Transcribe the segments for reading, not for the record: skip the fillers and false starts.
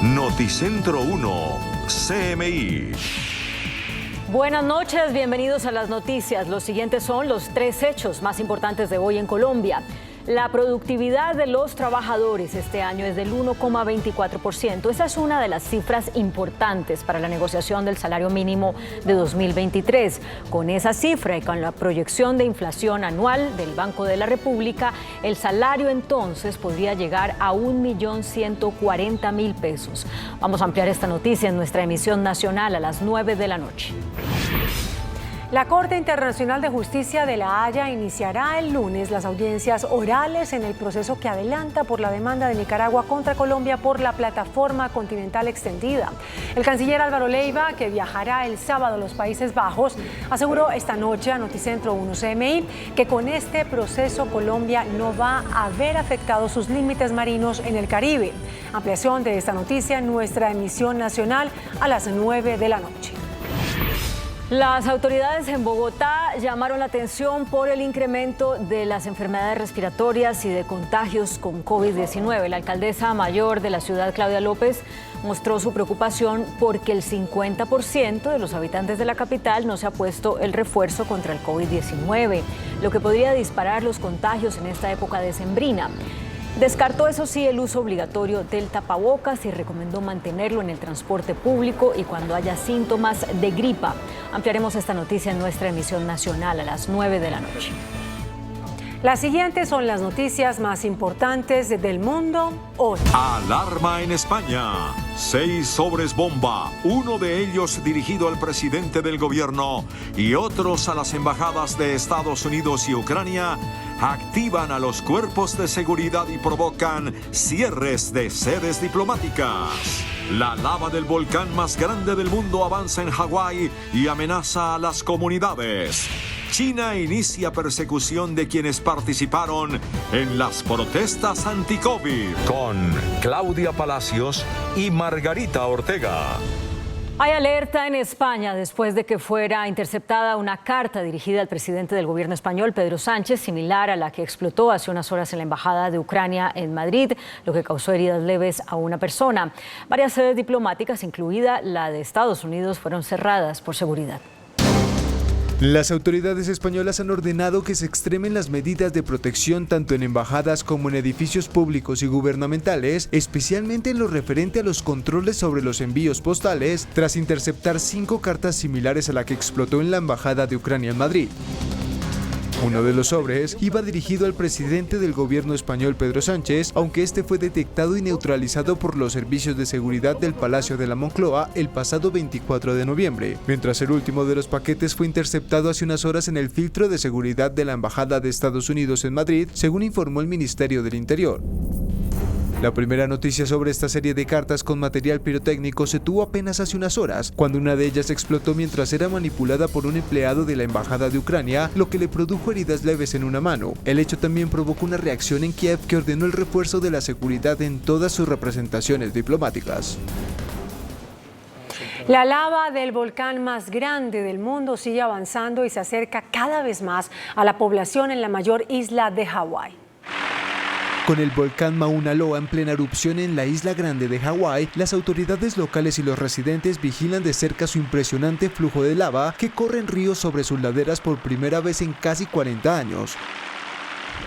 Noticentro 1, CMI. Buenas noches, bienvenidos a las noticias. Los siguientes son los 3 hechos más importantes de hoy en Colombia. La productividad de los trabajadores este año es del 1,24%. Esa es una de las cifras importantes para la negociación del salario mínimo de 2023. Con esa cifra y con la proyección de inflación anual del Banco de la República, el salario entonces podría llegar a 1.140.000 pesos. Vamos a ampliar esta noticia en nuestra emisión nacional a las 9 de la noche. La Corte Internacional de Justicia de La Haya iniciará el lunes las audiencias orales en el proceso que adelanta por la demanda de Nicaragua contra Colombia por la plataforma continental extendida. El canciller Álvaro Leiva, que viajará el sábado a los Países Bajos, aseguró esta noche a Noticentro 1 CMI que con este proceso Colombia no va a ver afectados sus límites marinos en el Caribe. Ampliación de esta noticia en nuestra emisión nacional a las 9 de la noche. Las autoridades en Bogotá llamaron la atención por el incremento de las enfermedades respiratorias y de contagios con COVID-19. La alcaldesa mayor de la ciudad, Claudia López, mostró su preocupación porque el 50% de los habitantes de la capital no se ha puesto el refuerzo contra el COVID-19, lo que podría disparar los contagios en esta época decembrina. Descartó, eso sí, el uso obligatorio del tapabocas y recomendó mantenerlo en el transporte público y cuando haya síntomas de gripa. Ampliaremos esta noticia en nuestra emisión nacional a las 9 de la noche. Las siguientes son las noticias más importantes del mundo hoy. Alarma en España. 6 sobres bomba, uno de ellos dirigido al presidente del gobierno y otros a las embajadas de Estados Unidos y Ucrania, activan a los cuerpos de seguridad y provocan cierres de sedes diplomáticas. La lava del volcán más grande del mundo avanza en Hawái y amenaza a las comunidades. China inicia persecución de quienes participaron en las protestas anti-COVID. Con Claudia Palacios y Margarita Ortega. Hay alerta en España después de que fuera interceptada una carta dirigida al presidente del gobierno español, Pedro Sánchez, similar a la que explotó hace unas horas en la Embajada de Ucrania en Madrid, lo que causó heridas leves a una persona. Varias sedes diplomáticas, incluida la de Estados Unidos, fueron cerradas por seguridad. Las autoridades españolas han ordenado que se extremen las medidas de protección tanto en embajadas como en edificios públicos y gubernamentales, especialmente en lo referente a los controles sobre los envíos postales, tras interceptar 5 cartas similares a la que explotó en la Embajada de Ucrania en Madrid. Uno de los sobres iba dirigido al presidente del gobierno español, Pedro Sánchez, aunque este fue detectado y neutralizado por los servicios de seguridad del Palacio de la Moncloa el pasado 24 de noviembre, mientras el último de los paquetes fue interceptado hace unas horas en el filtro de seguridad de la Embajada de Estados Unidos en Madrid, según informó el Ministerio del Interior. La primera noticia sobre esta serie de cartas con material pirotécnico se tuvo apenas hace unas horas, cuando una de ellas explotó mientras era manipulada por un empleado de la Embajada de Ucrania, lo que le produjo heridas leves en una mano. El hecho también provocó una reacción en Kiev que ordenó el refuerzo de la seguridad en todas sus representaciones diplomáticas. La lava del volcán más grande del mundo sigue avanzando y se acerca cada vez más a la población en la mayor isla de Hawái. Con el volcán Mauna Loa en plena erupción en la isla grande de Hawái, las autoridades locales y los residentes vigilan de cerca su impresionante flujo de lava que corre en ríos sobre sus laderas por primera vez en casi 40 años.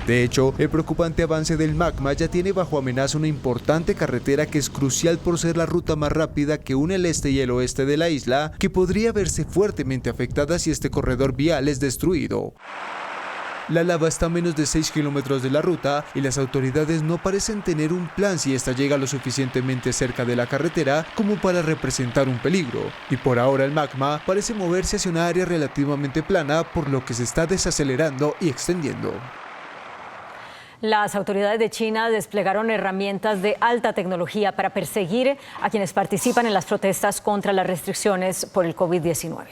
De hecho, el preocupante avance del magma ya tiene bajo amenaza una importante carretera que es crucial por ser la ruta más rápida que une el este y el oeste de la isla, que podría verse fuertemente afectada si este corredor vial es destruido. La lava está a menos de 6 kilómetros de la ruta y las autoridades no parecen tener un plan si esta llega lo suficientemente cerca de la carretera como para representar un peligro. Y por ahora el magma parece moverse hacia una área relativamente plana, por lo que se está desacelerando y extendiendo. Las autoridades de China desplegaron herramientas de alta tecnología para perseguir a quienes participan en las protestas contra las restricciones por el COVID-19.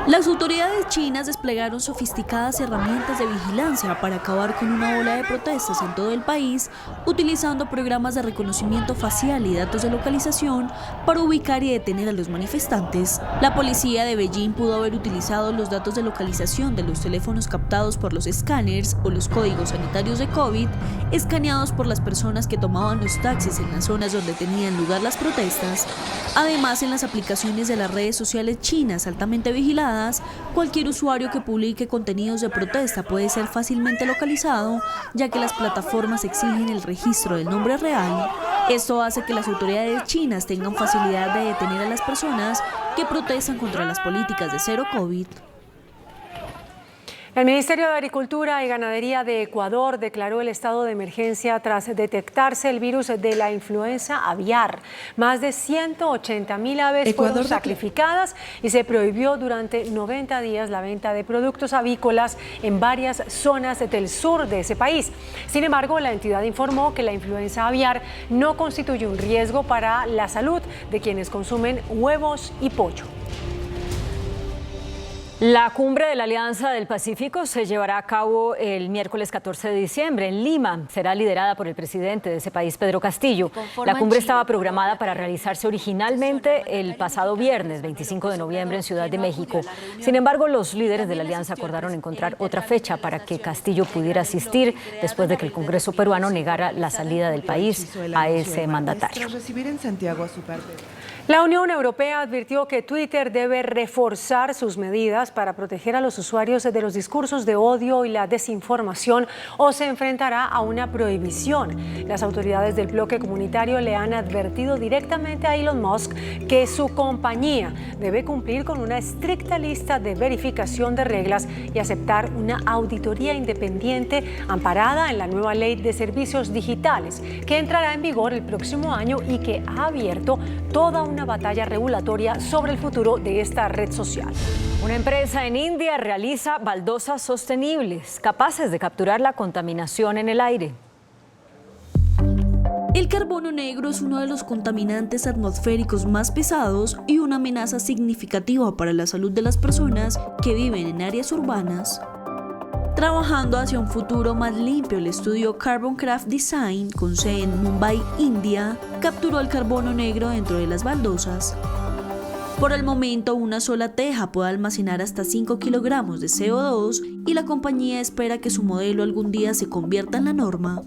Las autoridades chinas desplegaron sofisticadas herramientas de vigilancia para acabar con una ola de protestas en todo el país, utilizando programas de reconocimiento facial y datos de localización para ubicar y detener a los manifestantes. La policía de Beijing pudo haber utilizado los datos de localización de los teléfonos captados por los escáneres o los códigos sanitarios de COVID, escaneados por las personas que tomaban los taxis en las zonas donde tenían lugar las protestas. Además, en las aplicaciones de las redes sociales chinas altamente vigiladas, cualquier usuario que publique contenidos de protesta puede ser fácilmente localizado, ya que las plataformas exigen el registro del nombre real. Esto hace que las autoridades chinas tengan facilidad de detener a las personas que protestan contra las políticas de cero COVID. El Ministerio de Agricultura y Ganadería de Ecuador declaró el estado de emergencia tras detectarse el virus de la influenza aviar. Más de 180.000 aves fueron sacrificadas y se prohibió durante 90 días la venta de productos avícolas en varias zonas del sur de ese país. Sin embargo, la entidad informó que la influenza aviar no constituye un riesgo para la salud de quienes consumen huevos y pollo. La cumbre de la Alianza del Pacífico se llevará a cabo el miércoles 14 de diciembre en Lima. Será liderada por el presidente de ese país, Pedro Castillo. La cumbre estaba programada para realizarse originalmente el pasado viernes, 25 de noviembre, en Ciudad de México. Sin embargo, los líderes de la alianza acordaron encontrar otra fecha para que Castillo pudiera asistir después de que el Congreso peruano negara la salida del país a ese mandatario. La Unión Europea advirtió que Twitter debe reforzar sus medidas para proteger a los usuarios de los discursos de odio y la desinformación o se enfrentará a una prohibición. Las autoridades del bloque comunitario le han advertido directamente a Elon Musk que su compañía debe cumplir con una estricta lista de verificación de reglas y aceptar una auditoría independiente amparada en la nueva ley de servicios digitales que entrará en vigor el próximo año y que ha abierto toda una batalla regulatoria sobre el futuro de esta red social. Una empresa en India realiza baldosas sostenibles, capaces de capturar la contaminación en el aire. El carbono negro es uno de los contaminantes atmosféricos más pesados y una amenaza significativa para la salud de las personas que viven en áreas urbanas. Trabajando hacia un futuro más limpio, el estudio Carbon Craft Design, con sede en Mumbai, India, capturó el carbono negro dentro de las baldosas. Por el momento, una sola teja puede almacenar hasta 5 kilogramos de CO2 y la compañía espera que su modelo algún día se convierta en la norma.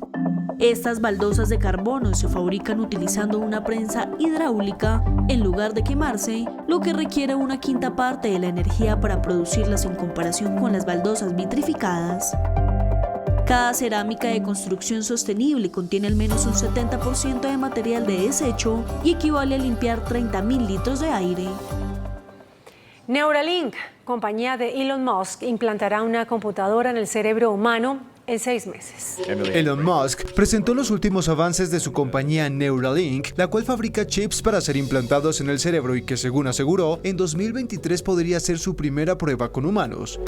Estas baldosas de carbono se fabrican utilizando una prensa hidráulica en lugar de quemarse, lo que requiere una quinta parte de la energía para producirlas en comparación con las baldosas vitrificadas. Cada cerámica de construcción sostenible contiene al menos un 70% de material de desecho y equivale a limpiar 30.000 litros de aire. Neuralink, compañía de Elon Musk, implantará una computadora en el cerebro humano en 6 meses. Elon Musk presentó los últimos avances de su compañía Neuralink, la cual fabrica chips para ser implantados en el cerebro y que, según aseguró, en 2023 podría ser su primera prueba con humanos.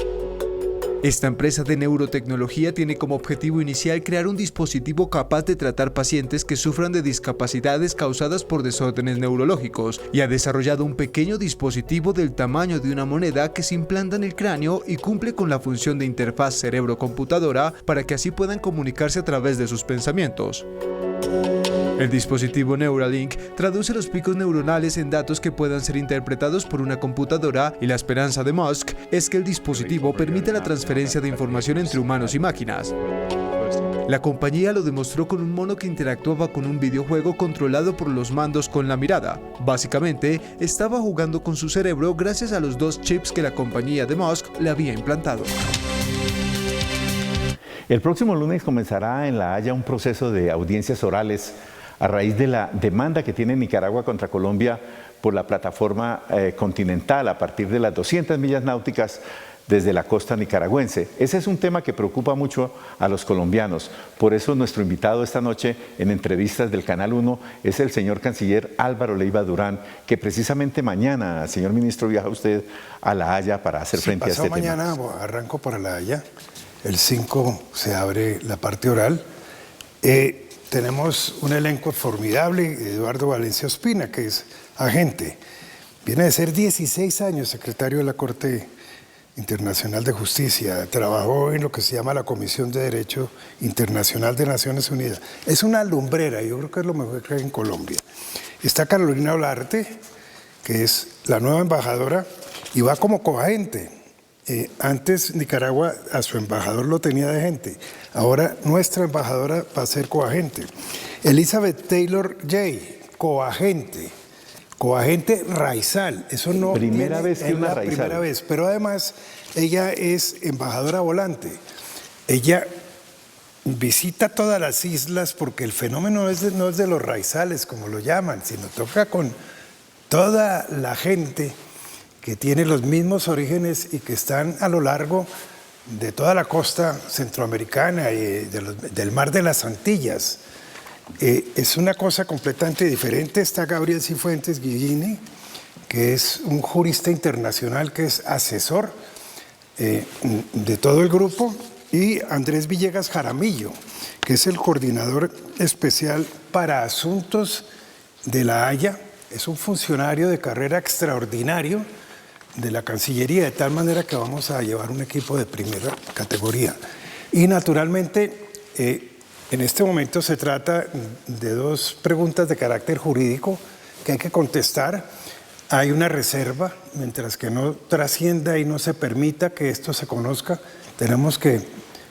Esta empresa de neurotecnología tiene como objetivo inicial crear un dispositivo capaz de tratar pacientes que sufran de discapacidades causadas por desórdenes neurológicos y ha desarrollado un pequeño dispositivo del tamaño de una moneda que se implanta en el cráneo y cumple con la función de interfaz cerebro-computadora para que así puedan comunicarse a través de sus pensamientos. El dispositivo Neuralink traduce los picos neuronales en datos que puedan ser interpretados por una computadora y la esperanza de Musk es que el dispositivo permita la transferencia de información entre humanos y máquinas. La compañía lo demostró con un mono que interactuaba con un videojuego controlado por los mandos con la mirada. Básicamente, estaba jugando con su cerebro gracias a los 2 chips que la compañía de Musk le había implantado. El próximo lunes comenzará en La Haya un proceso de audiencias orales a raíz de la demanda que tiene Nicaragua contra Colombia por la plataforma continental a partir de las 200 millas náuticas desde la costa nicaragüense. Ese es un tema que preocupa mucho a los colombianos. Por eso nuestro invitado esta noche en entrevistas del Canal 1 es el señor canciller Álvaro Leiva Durán, que precisamente mañana, señor ministro, viaja usted a La Haya para hacer frente a este tema. Mañana arranco para La Haya. El 5 se abre la parte oral. Tenemos un elenco formidable, Eduardo Valencia Ospina, que es agente. Viene de ser 16 años secretario de la Corte Internacional de Justicia, trabajó en lo que se llama la Comisión de Derecho Internacional de Naciones Unidas. Es una lumbrera, yo creo que es lo mejor que hay en Colombia. Está Carolina Olarte, que es la nueva embajadora, y va como coagente. Antes Nicaragua a su embajador lo tenía de gente, ahora nuestra embajadora va a ser coagente. Elizabeth Taylor-Jay, coagente raizal, eso no primera vez que una raizal. Primera vez, pero además ella es embajadora volante. Ella visita todas las islas porque el fenómeno no es de los raizales, como lo llaman, sino toca con toda la gente que tiene los mismos orígenes y que están a lo largo de toda la costa centroamericana y del mar de las Antillas. Es una cosa completamente diferente. Está Gabriel Cifuentes Guillini, que es un jurista internacional que es asesor de todo el grupo, y Andrés Villegas Jaramillo, que es el coordinador especial para asuntos de La Haya. Es un funcionario de carrera extraordinario de la Cancillería, de tal manera que vamos a llevar un equipo de primera categoría. Y naturalmente, en este momento se trata de dos preguntas de carácter jurídico que hay que contestar. Hay una reserva, mientras que no trascienda y no se permita que esto se conozca, tenemos que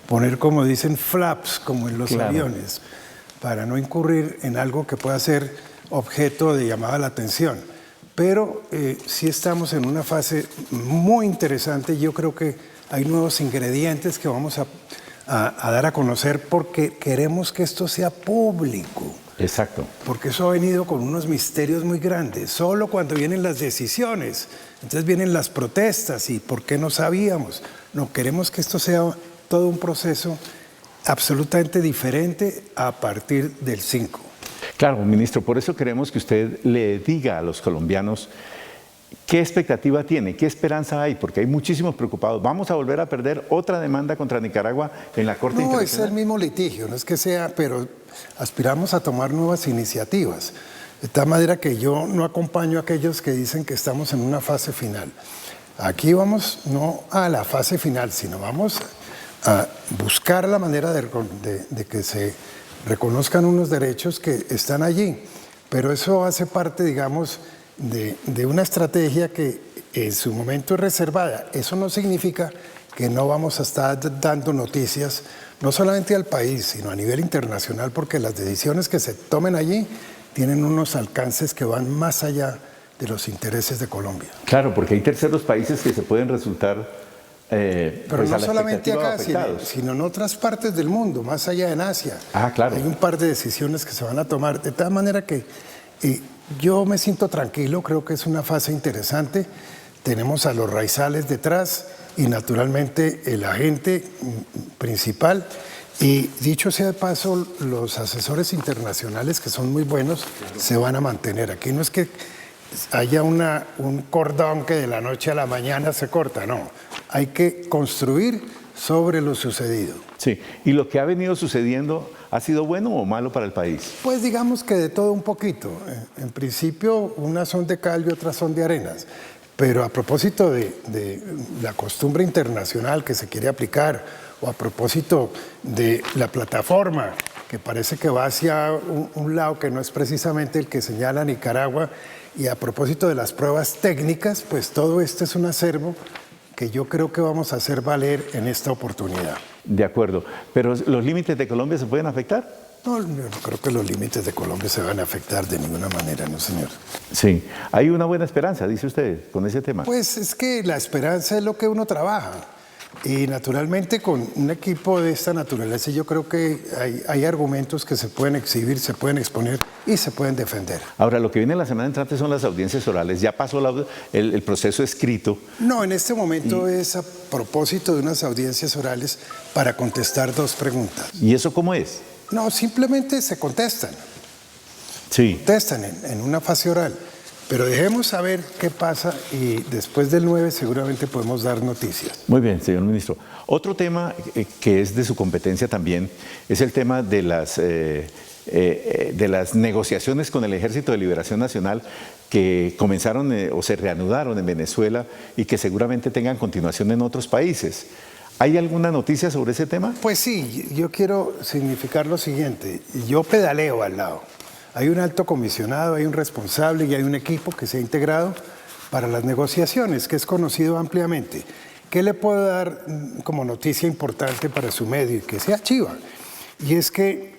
poner, como dicen, flaps, como en los aviones, para no incurrir en algo que pueda ser objeto de llamada a la atención. Pero sí estamos en una fase muy interesante. Yo creo que hay nuevos ingredientes que vamos a dar a conocer porque queremos que esto sea público. Exacto. Porque eso ha venido con unos misterios muy grandes. Solo cuando vienen las decisiones, entonces vienen las protestas y ¿por qué no sabíamos? No, queremos que esto sea todo un proceso absolutamente diferente a partir del 5. Claro, ministro, por eso queremos que usted le diga a los colombianos qué expectativa tiene, qué esperanza hay, porque hay muchísimos preocupados. ¿Vamos a volver a perder otra demanda contra Nicaragua en la Corte Internacional? No, es el mismo litigio, no es que sea, pero aspiramos a tomar nuevas iniciativas. De tal manera que yo no acompaño a aquellos que dicen que estamos en una fase final. Aquí vamos no a la fase final, sino vamos a buscar la manera de que se reconozcan unos derechos que están allí. Pero eso hace parte, digamos, de una estrategia que en su momento es reservada. Eso no significa que no vamos a estar dando noticias, no solamente al país, sino a nivel internacional, porque las decisiones que se tomen allí tienen unos alcances que van más allá de los intereses de Colombia. Claro, porque hay terceros países que se pueden resultar pero no solamente acá, sino en otras partes del mundo, más allá en Asia. Claro. Hay un par de decisiones que se van a tomar, de tal manera que yo me siento tranquilo, creo que es una fase interesante. Tenemos a los raizales detrás y naturalmente el agente principal. Y dicho sea de paso, los asesores internacionales, que son muy buenos, se van a mantener. Aquí no es que haya un cordón que de la noche a la mañana se corta, no. Hay que construir sobre lo sucedido. Sí, ¿y lo que ha venido sucediendo ha sido bueno o malo para el país? Pues digamos que de todo un poquito. En principio, unas son de cal y otras son de arenas. Pero a propósito de la costumbre internacional que se quiere aplicar, o a propósito de la plataforma, que parece que va hacia un lado que no es precisamente el que señala Nicaragua, y a propósito de las pruebas técnicas, pues todo esto es un acervo que yo creo que vamos a hacer valer en esta oportunidad. De acuerdo, pero ¿los límites de Colombia se pueden afectar? No, yo no creo que los límites de Colombia se van a afectar de ninguna manera, no señor. Sí, hay una buena esperanza, dice usted, con ese tema. Pues es que la esperanza es lo que uno trabaja. Y naturalmente con un equipo de esta naturaleza yo creo que hay argumentos que se pueden exhibir, se pueden exponer y se pueden defender. Ahora, lo que viene la semana entrante son las audiencias orales. ¿Ya pasó el proceso escrito? No, en este momento es a propósito de unas audiencias orales para contestar dos preguntas. ¿Y eso cómo es? No, simplemente se contestan. Sí. Contestan en una fase oral. Pero dejemos saber qué pasa y después del 9 seguramente podemos dar noticias. Muy bien, señor ministro. Otro tema que es de su competencia también es el tema de de las negociaciones con el Ejército de Liberación Nacional que comenzaron o se reanudaron en Venezuela y que seguramente tengan continuación en otros países. ¿Hay alguna noticia sobre ese tema? Pues sí, yo quiero significar lo siguiente. Yo pedaleo al lado. Hay un alto comisionado, hay un responsable y hay un equipo que se ha integrado para las negociaciones, que es conocido ampliamente. ¿Qué le puedo dar como noticia importante para su medio y que sea chiva? Y es que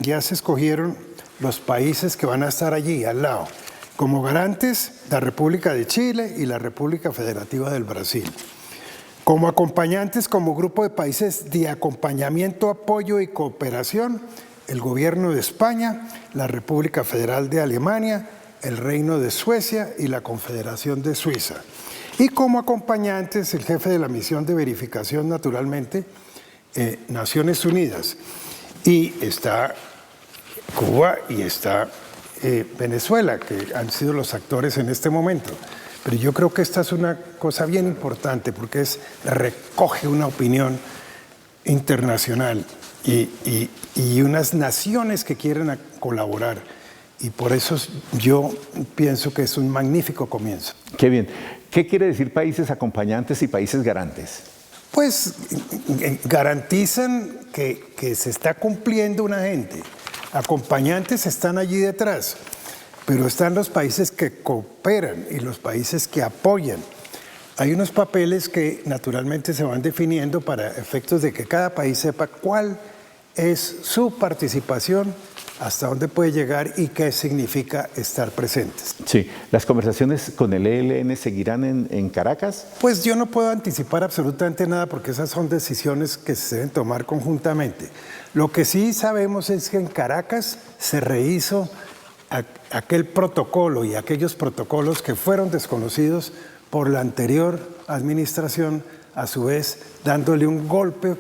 ya se escogieron los países que van a estar allí, al lado. Como garantes, la República de Chile y la República Federativa del Brasil. Como acompañantes, como grupo de países de acompañamiento, apoyo y cooperación, el Gobierno de España, la República Federal de Alemania, el Reino de Suecia y la Confederación de Suiza. Y como acompañantes, el jefe de la misión de verificación, naturalmente, Naciones Unidas. Y está Cuba y está Venezuela, que han sido los actores en este momento. Pero yo creo que esta es una cosa bien importante porque recoge una opinión internacional y unas naciones que quieren colaborar. Y por eso yo pienso que es un magnífico comienzo. Qué bien. ¿Qué quiere decir países acompañantes y países garantes? Pues garantizan que se está cumpliendo una agenda. Acompañantes están allí detrás, pero están los países que cooperan y los países que apoyan. Hay unos papeles que naturalmente se van definiendo para efectos de que cada país sepa cuál es su participación, hasta dónde puede llegar y qué significa estar presentes. Sí, ¿las conversaciones con el ELN seguirán en Caracas? Pues yo no puedo anticipar absolutamente nada porque esas son decisiones que se deben tomar conjuntamente. Lo que sí sabemos es que en Caracas se rehizo aquel protocolo y aquellos protocolos que fueron desconocidos por la anterior administración, a su vez dándole un golpe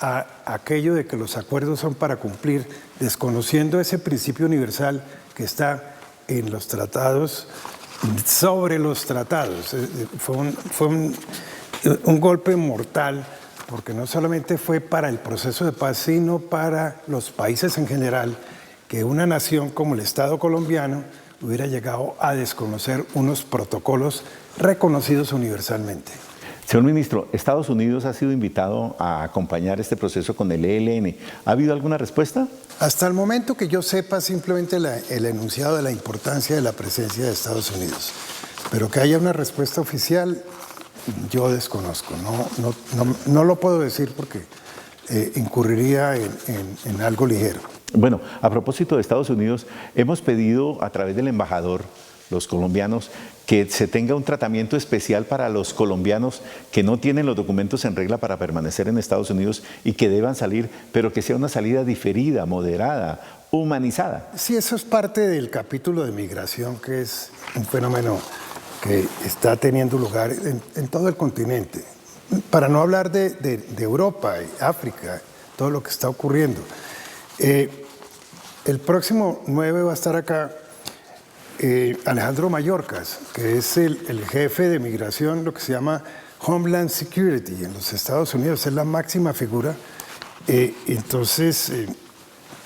a aquello de que los acuerdos son para cumplir, desconociendo ese principio universal que está en los tratados, sobre los tratados. Fue un golpe mortal, porque no solamente fue para el proceso de paz, sino para los países en general, que una nación como el Estado colombiano hubiera llegado a desconocer unos protocolos reconocidos universalmente. Señor ministro, Estados Unidos ha sido invitado a acompañar este proceso con el ELN. ¿Ha habido alguna respuesta? Hasta el momento que yo sepa, simplemente el enunciado de la importancia de la presencia de Estados Unidos. Pero que haya una respuesta oficial, yo desconozco. No lo puedo decir porque incurriría en algo ligero. Bueno, a propósito de Estados Unidos, hemos pedido a través del embajador, los colombianos, que se tenga un tratamiento especial para los colombianos que no tienen los documentos en regla para permanecer en Estados Unidos y que deban salir, pero que sea una salida diferida, moderada, humanizada. Sí, eso es parte del capítulo de migración, que es un fenómeno que está teniendo lugar en todo el continente. Para no hablar de Europa y África, todo lo que está ocurriendo. El próximo 9 va a estar acá Alejandro Mayorkas, que es el jefe de migración, lo que se llama Homeland Security en los Estados Unidos, es la máxima figura. Entonces,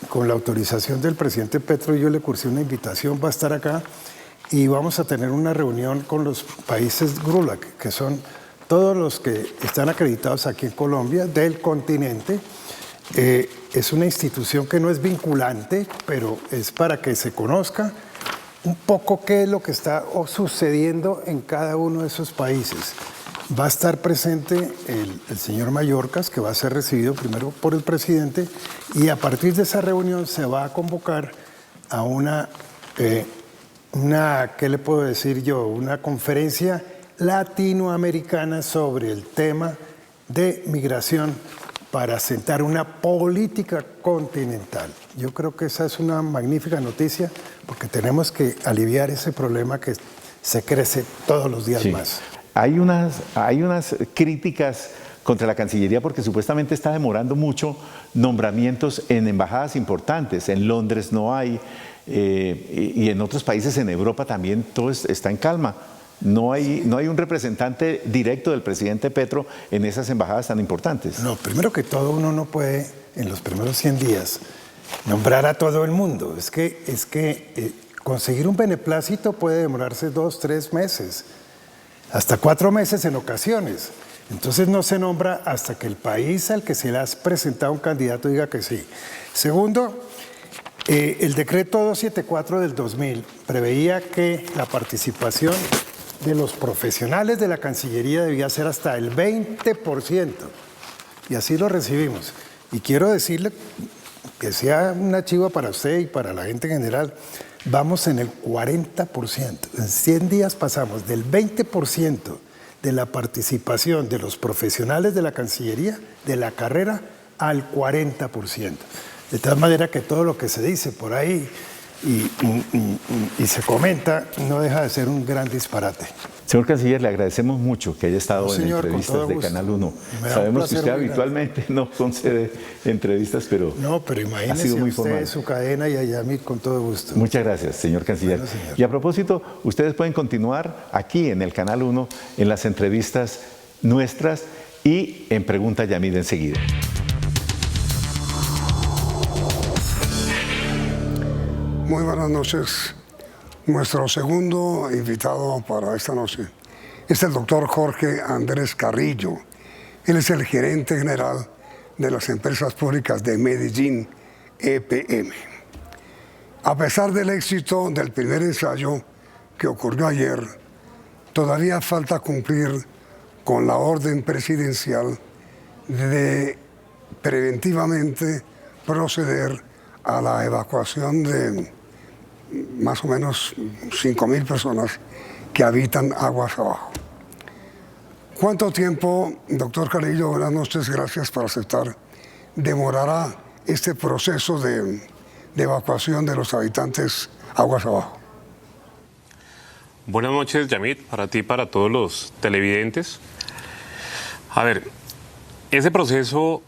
con la autorización del presidente Petro, yo le cursé una invitación, va a estar acá y vamos a tener una reunión con los países GRULAC, que son todos los que están acreditados aquí en Colombia, del continente. Es una institución que no es vinculante, pero es para que se conozca un poco qué es lo que está sucediendo en cada uno de esos países. Va a estar presente el señor Mayorkas, que va a ser recibido primero por el presidente, y a partir de esa reunión se va a convocar a ¿qué le puedo decir yo? Una conferencia latinoamericana sobre el tema de migración para sentar una política continental. Yo creo que esa es una magnífica noticia porque tenemos que aliviar ese problema que se crece todos los días más. Hay unas críticas contra la Cancillería porque supuestamente está demorando mucho nombramientos en embajadas importantes. En Londres no hay y en otros países en Europa también todo está en calma. No hay un representante directo del presidente Petro en esas embajadas tan importantes. No, primero que todo uno no puede en los primeros 100 días nombrar a todo el mundo. Es que conseguir un beneplácito puede demorarse 2, 3 meses, hasta 4 meses en ocasiones. Entonces no se nombra hasta que el país al que se le ha presentado un candidato diga que sí. Segundo, el decreto 274 del 2000 preveía que la participación de los profesionales de la Cancillería debía ser hasta el 20%. Y así lo recibimos. Y quiero decirle que sea una chiva para usted y para la gente en general, vamos en el 40%. En 100 días pasamos del 20% de la participación de los profesionales de la Cancillería, de la carrera, al 40%. De tal manera que todo lo que se dice por ahí y se comenta no deja de ser un gran disparate. Señor Canciller, le agradecemos mucho que haya estado en entrevistas de Canal 1. Sabemos que usted habitualmente no concede entrevistas, pero no, pero imagínese ha sido muy usted formal. Su cadena y allá a mí con todo gusto. Muchas gracias, señor Canciller. Bueno, señor. Y a propósito, ustedes pueden continuar aquí en el Canal 1 en las entrevistas nuestras y en Pregunta Yamid enseguida. Muy buenas noches. Nuestro segundo invitado para esta noche es el doctor Jorge Andrés Carrillo. Él es el gerente general de las empresas públicas de Medellín, EPM. A pesar del éxito del primer ensayo que ocurrió ayer, todavía falta cumplir con la orden presidencial de preventivamente proceder a la evacuación de más o menos 5.000 personas que habitan aguas abajo. ¿Cuánto tiempo, doctor Carrillo, buenas noches, gracias por aceptar, demorará este proceso de evacuación de los habitantes aguas abajo? Buenas noches, Yamid, para ti y para todos los televidentes. A ver, ese proceso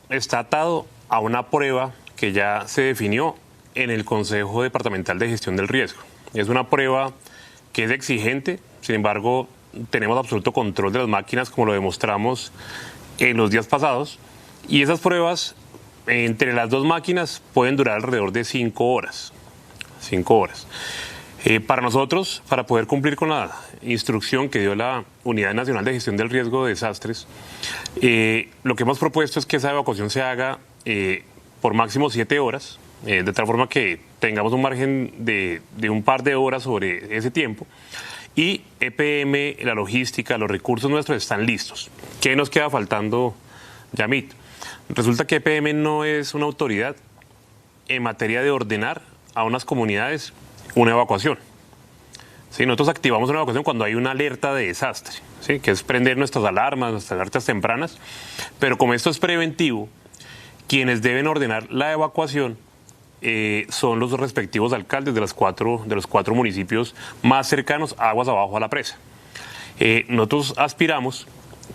está atado a una prueba que ya se definió en el Consejo Departamental de Gestión del Riesgo. Es una prueba que es exigente, sin embargo, tenemos absoluto control de las máquinas, como lo demostramos en los días pasados, y esas pruebas entre las dos máquinas pueden durar alrededor de 5 horas. 5 horas. Para nosotros, para poder cumplir con la instrucción que dio la Unidad Nacional de Gestión del Riesgo de Desastres, lo que hemos propuesto es que esa evacuación se haga por máximo 7 horas, de tal forma que tengamos un margen de un par de horas sobre ese tiempo. Y EPM, la logística, los recursos nuestros están listos. ¿Qué nos queda faltando, Yamid? Resulta que EPM no es una autoridad en materia de ordenar a unas comunidades una evacuación. ¿Sí? Nosotros activamos una evacuación cuando hay una alerta de desastre, ¿sí? Que es prender nuestras alarmas, nuestras alertas tempranas, pero como esto es preventivo, quienes deben ordenar la evacuación son los respectivos alcaldes de los cuatro municipios más cercanos, aguas abajo a la presa. Nosotros aspiramos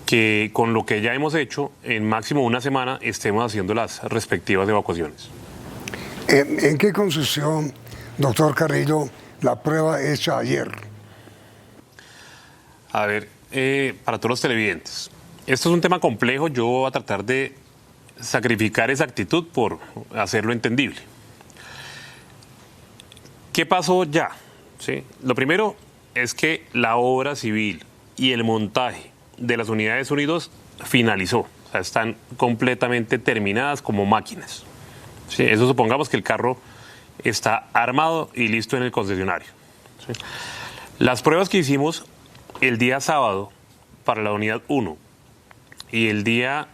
que con lo que ya hemos hecho, en máximo una semana estemos haciendo las respectivas evacuaciones. ¿En qué consistió, doctor Carrillo, la prueba hecha ayer? A ver, para todos los televidentes, esto es un tema complejo. Yo voy a tratar de sacrificar esa actitud por hacerlo entendible. ¿Qué pasó ya? ¿Sí? Lo primero es que la obra civil y el montaje de las unidades unidos finalizó. O sea, están completamente terminadas como máquinas. ¿Sí? Eso supongamos que el carro está armado y listo en el concesionario. ¿Sí? Las pruebas que hicimos el día sábado para la unidad 1 y el día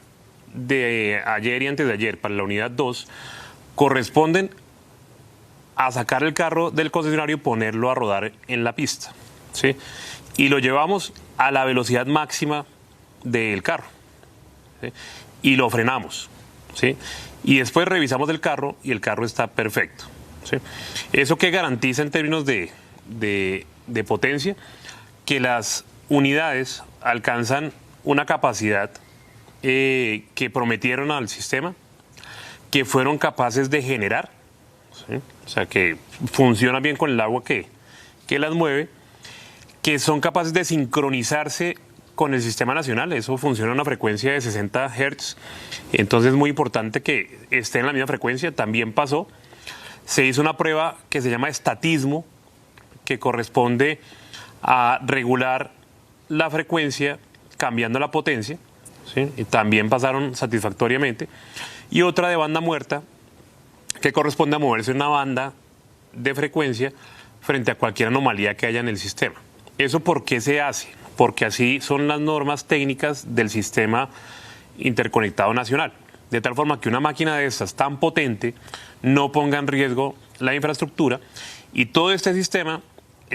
de ayer y antes de ayer para la unidad 2 corresponden a sacar el carro del concesionario y ponerlo a rodar en la pista, ¿sí? Y lo llevamos a la velocidad máxima del carro, ¿sí? Y lo frenamos, ¿sí? Y después revisamos el carro y el carro está perfecto, ¿sí? ¿Eso qué garantiza en términos de potencia? Que las unidades alcanzan una capacidad que prometieron al sistema, que fueron capaces de generar, ¿sí? O sea, que funcionan bien con el agua que las mueve, que son capaces de sincronizarse con el sistema nacional, eso funciona a una frecuencia de 60 Hz, entonces es muy importante que esté en la misma frecuencia. También pasó, se hizo una prueba que se llama estatismo, que corresponde a regular la frecuencia cambiando la potencia, ¿sí? Y también pasaron satisfactoriamente, y otra de banda muerta, que corresponde a moverse una banda de frecuencia frente a cualquier anomalía que haya en el sistema. ¿Eso por qué se hace? Porque así son las normas técnicas del sistema interconectado nacional, de tal forma que una máquina de estas tan potente no ponga en riesgo la infraestructura, y todo este sistema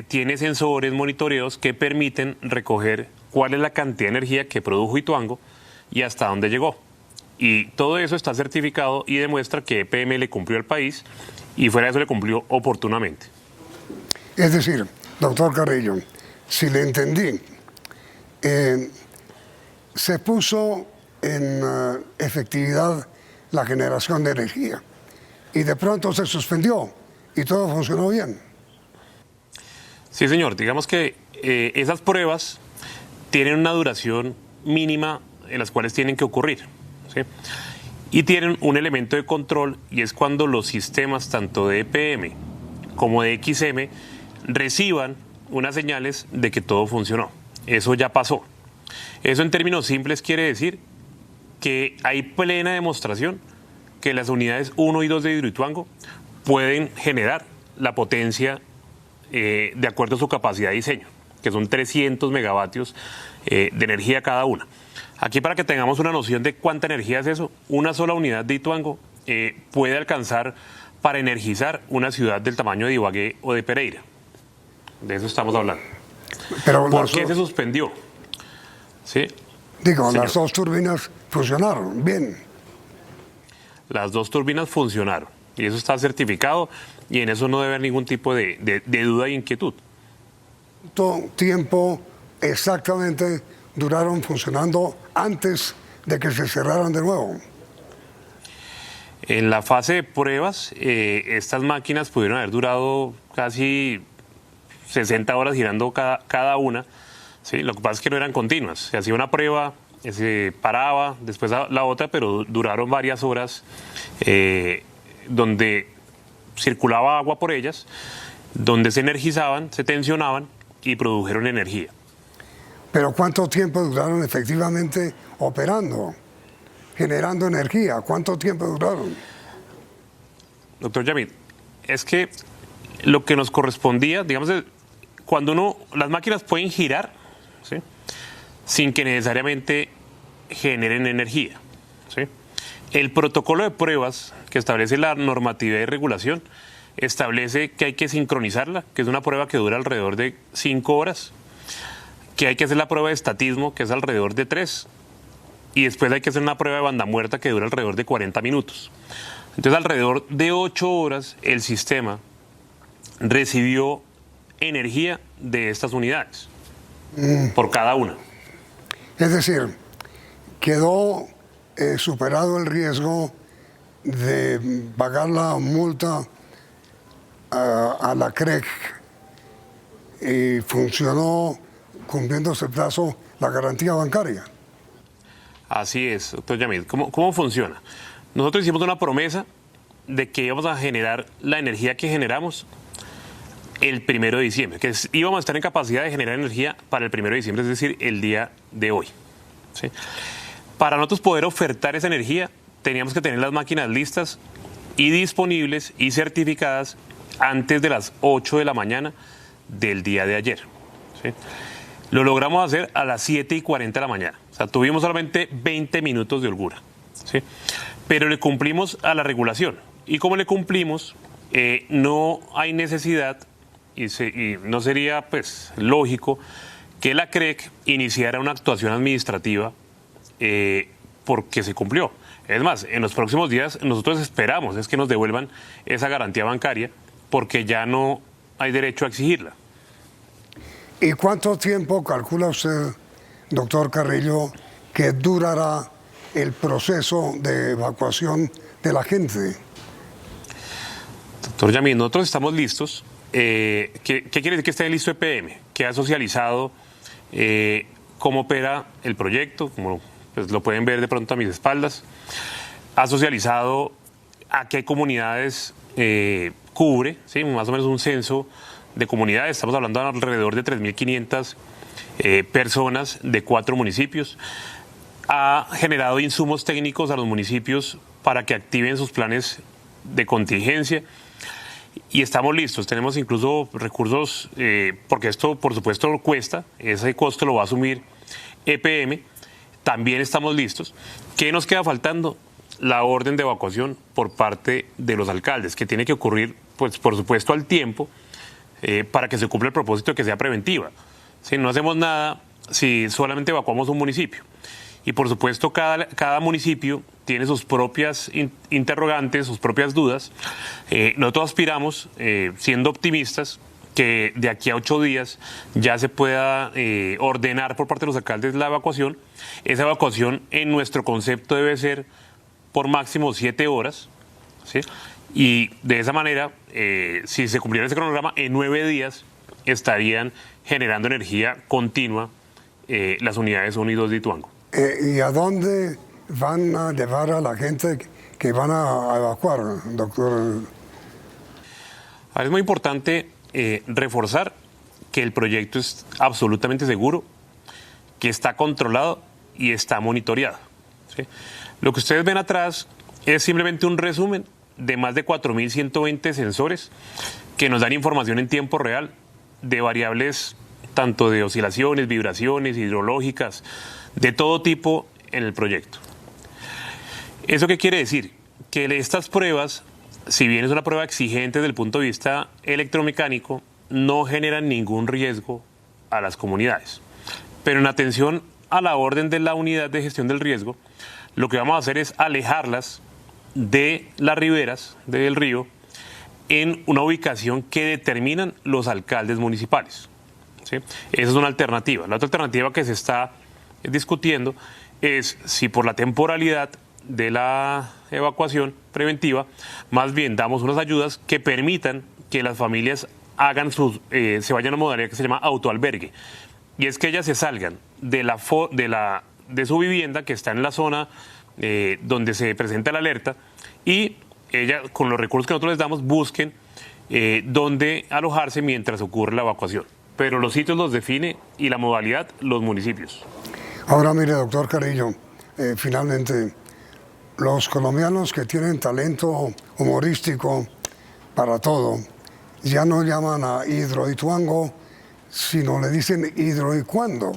tiene sensores, monitoreos que permiten recoger cuál es la cantidad de energía que produjo Ituango y hasta dónde llegó. Y todo eso está certificado y demuestra que EPM le cumplió al país, y fuera de eso le cumplió oportunamente. Es decir, doctor Carrillo, si le entendí, se puso en efectividad la generación de energía y de pronto se suspendió y todo funcionó bien. Sí, señor. Digamos que esas pruebas tienen una duración mínima en las cuales tienen que ocurrir, ¿sí? Y tienen un elemento de control, y es cuando los sistemas tanto de EPM como de XM reciban unas señales de que todo funcionó. Eso ya pasó. Eso en términos simples quiere decir que hay plena demostración que las unidades 1 y 2 de Hidroituango pueden generar la potencia de acuerdo a su capacidad de diseño, que son 300 megavatios de energía cada una. Aquí, para que tengamos una noción de cuánta energía es eso, una sola unidad de Ituango puede alcanzar para energizar una ciudad del tamaño de Ibagué o de Pereira. De eso estamos hablando. Pero ¿por qué se suspendió? ¿Sí? Digo, señor, las dos turbinas funcionaron bien. Las dos turbinas funcionaron, y eso está certificado, y en eso no debe haber ningún tipo de duda e inquietud. ¿Cuánto tiempo exactamente duraron funcionando antes de que se cerraran de nuevo? En la fase de pruebas, estas máquinas pudieron haber durado casi 60 horas girando cada una, ¿sí? Lo que pasa es que no eran continuas. Se hacía una prueba, se paraba, después la otra, pero duraron varias horas donde circulaba agua por ellas, donde se energizaban, se tensionaban y produjeron energía. ¿Pero cuánto tiempo duraron efectivamente operando, generando energía? ¿Cuánto tiempo duraron? Doctor Yamid, es que lo que nos correspondía, digamos, cuando las máquinas pueden girar, ¿sí?, sin que necesariamente generen energía, ¿sí? El protocolo de pruebas que establece la normatividad de regulación establece que hay que sincronizarla, que es una prueba que dura alrededor de 5 horas, que hay que hacer la prueba de estatismo, que es alrededor de 3, y después hay que hacer una prueba de banda muerta que dura alrededor de 40 minutos. Entonces, alrededor de 8 horas el sistema recibió energía de estas unidades, por cada una. Es decir, quedó superado el riesgo de pagar la multa a la CREC y funcionó cumpliéndose el plazo la garantía bancaria. Así es, doctor Yamid. ¿Cómo funciona? Nosotros hicimos una promesa de que íbamos a generar la energía que generamos el 1 de diciembre, que íbamos a estar en capacidad de generar energía para el 1 de diciembre, es decir, el día de hoy, ¿sí? Para nosotros poder ofertar esa energía, teníamos que tener las máquinas listas y disponibles y certificadas antes de las 8 de la mañana del día de ayer, ¿sí? Lo logramos hacer a las 7:40 de la mañana. O sea, tuvimos solamente 20 minutos de holgura, ¿sí? Pero le cumplimos a la regulación. Y como le cumplimos, no hay necesidad y no sería, pues, lógico que la CREC iniciara una actuación administrativa porque se cumplió. Es más, en los próximos días nosotros esperamos es que nos devuelvan esa garantía bancaria, porque ya no hay derecho a exigirla. ¿Y cuánto tiempo calcula usted, doctor Carrillo, que durará el proceso de evacuación de la gente? Doctor Yamid, nosotros estamos listos. ¿Qué quiere decir que esté listo EPM? Que ha socializado cómo opera el proyecto, como pues, lo pueden ver de pronto a mis espaldas. Ha socializado a qué comunidades cubre, ¿sí? Más o menos un censo de comunidades. Estamos hablando de alrededor de 3.500 personas de 4 municipios. Ha generado insumos técnicos a los municipios para que activen sus planes de contingencia y estamos listos. Tenemos incluso recursos, porque esto por supuesto cuesta, ese costo lo va a asumir EPM. También estamos listos. ¿Qué nos queda faltando? La orden de evacuación por parte de los alcaldes, que tiene que ocurrir, pues por supuesto, al tiempo, para que se cumpla el propósito de que sea preventiva. Si no hacemos nada, si solamente evacuamos un municipio. Y por supuesto, cada municipio tiene sus propias interrogantes, sus propias dudas. Nosotros aspiramos, siendo optimistas, que de aquí a 8 días ya se pueda ordenar por parte de los alcaldes la evacuación. Esa evacuación, en nuestro concepto, debe ser por máximo 7 horas, ¿sí? Y de esa manera, si se cumpliera ese cronograma, en 9 días estarían generando energía continua las unidades 1 y 2 de Ituango. ¿Y a dónde van a llevar a la gente que van a evacuar, doctor? Es muy importante reforzar que el proyecto es absolutamente seguro, que está controlado y está monitoreado, ¿sí? Lo que ustedes ven atrás es simplemente un resumen de más de 4.120 sensores que nos dan información en tiempo real de variables tanto de oscilaciones, vibraciones, hidrológicas, de todo tipo en el proyecto. ¿Eso qué quiere decir? Que estas pruebas, si bien es una prueba exigente desde el punto de vista electromecánico, no generan ningún riesgo a las comunidades. Pero en atención a la orden de la unidad de gestión del riesgo, lo que vamos a hacer es alejarlas de las riberas del río en una ubicación que determinan los alcaldes municipales, ¿sí? Esa es una alternativa. La otra alternativa que se está discutiendo es si por la temporalidad de la evacuación preventiva, más bien damos unas ayudas que permitan que las familias hagan se vayan a una modalidad que se llama autoalbergue. Y es que ellas se salgan de su vivienda, que está en la zona donde se presenta la alerta, y ellas, con los recursos que nosotros les damos, busquen dónde alojarse mientras ocurre la evacuación. Pero los sitios los define y la modalidad los municipios. Ahora mire, doctor Carrillo, finalmente, los colombianos que tienen talento humorístico para todo, ya no llaman a Hidroituango, sino le dicen Hidro y cuándo.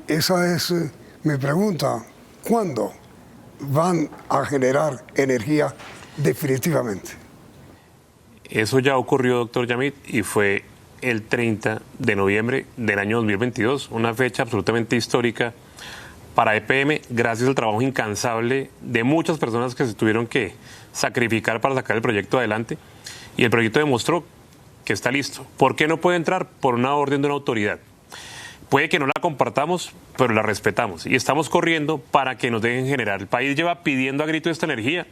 Esa es mi pregunta. ¿Cuándo van a generar energía definitivamente? Eso ya ocurrió, doctor Yamit, y fue el 30 de noviembre del año 2022, una fecha absolutamente histórica para EPM, gracias al trabajo incansable de muchas personas que se tuvieron que sacrificar para sacar el proyecto adelante. Y el proyecto demostró que está listo. ¿Por qué no puede entrar? Por una orden de una autoridad. Puede que no la compartamos, pero la respetamos. Y estamos corriendo para que nos dejen generar. El país lleva pidiendo a grito esta energía.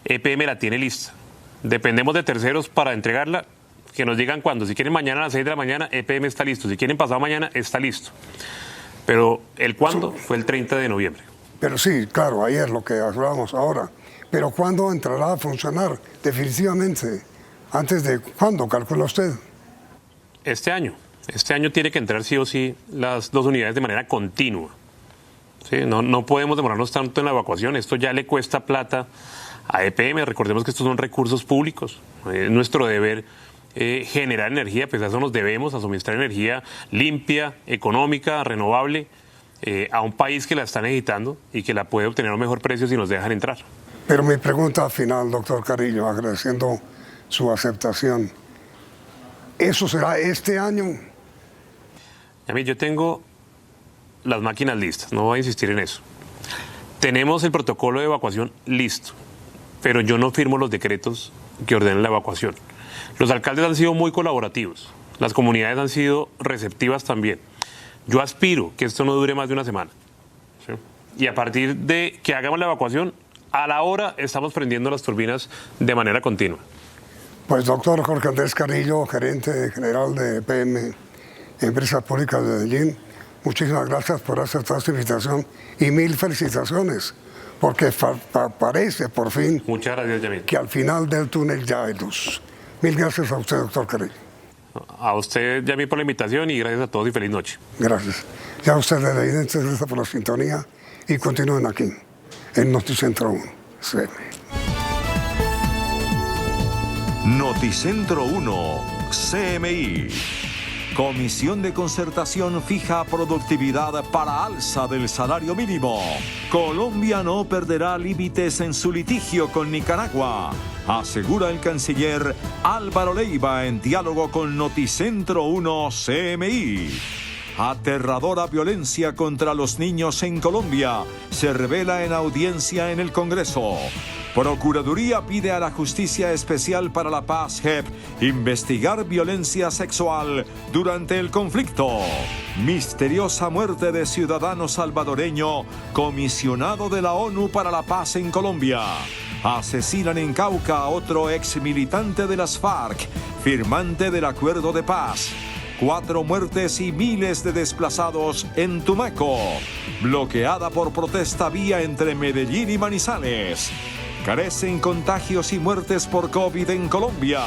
EPM la tiene lista. Dependemos de terceros para entregarla. Que nos digan cuándo. Si quieren mañana a las 6 de la mañana, EPM está listo. Si quieren pasado mañana, está listo. Pero el cuándo fue el 30 de noviembre. Pero sí, claro, ayer lo que hablábamos ahora. Pero ¿cuándo entrará a funcionar definitivamente? ¿Antes de cuándo, calcula usted? Este año. Este año tiene que entrar sí o sí las 2 unidades de manera continua. ¿Sí? No podemos demorarnos tanto en la evacuación. Esto ya le cuesta plata a EPM. Recordemos que estos son recursos públicos. Es nuestro deber generar energía, pues a eso nos debemos, a suministrar energía limpia, económica, renovable, a un país que la está necesitando y que la puede obtener a un mejor precio si nos dejan entrar. Pero mi pregunta final, doctor Carrillo, agradeciendo su aceptación, ¿eso será este año? A mí, yo tengo las máquinas listas, no voy a insistir en eso. Tenemos el protocolo de evacuación listo, pero yo no firmo los decretos que ordenen la evacuación. Los alcaldes han sido muy colaborativos, las comunidades han sido receptivas también. Yo aspiro que esto no dure más de una semana, ¿sí? Y a partir de que hagamos la evacuación, a la hora estamos prendiendo las turbinas de manera continua. Pues doctor Jorge Andrés Carrillo, gerente general de EPM, Empresas Públicas de Medellín, muchísimas gracias por aceptar esta invitación y mil felicitaciones, porque parece por fin Muchas gracias, Yamil. que al final del túnel ya hay luz. Mil gracias a usted, doctor Carrillo. A usted, Yamil, por la invitación y gracias a todos y feliz noche. Gracias. Ya ustedes le gracias por la sintonía y continúen aquí, en Noticentro 1. CMI. Noticentro 1, CMI. Comisión de Concertación fija productividad para alza del salario mínimo. Colombia no perderá límites en su litigio con Nicaragua, asegura el canciller Álvaro Leiva en diálogo con Noticentro 1 CMI. Aterradora violencia contra los niños en Colombia se revela en audiencia en el Congreso. Procuraduría pide a la Justicia Especial para la Paz, JEP, investigar violencia sexual durante el conflicto. Misteriosa muerte de ciudadano salvadoreño, comisionado de la ONU para la Paz en Colombia. Asesinan en Cauca a otro ex militante de las FARC, firmante del acuerdo de paz. 4 muertes y miles de desplazados en Tumaco. Bloqueada por protesta vía entre Medellín y Manizales. Carecen contagios y muertes por COVID en Colombia.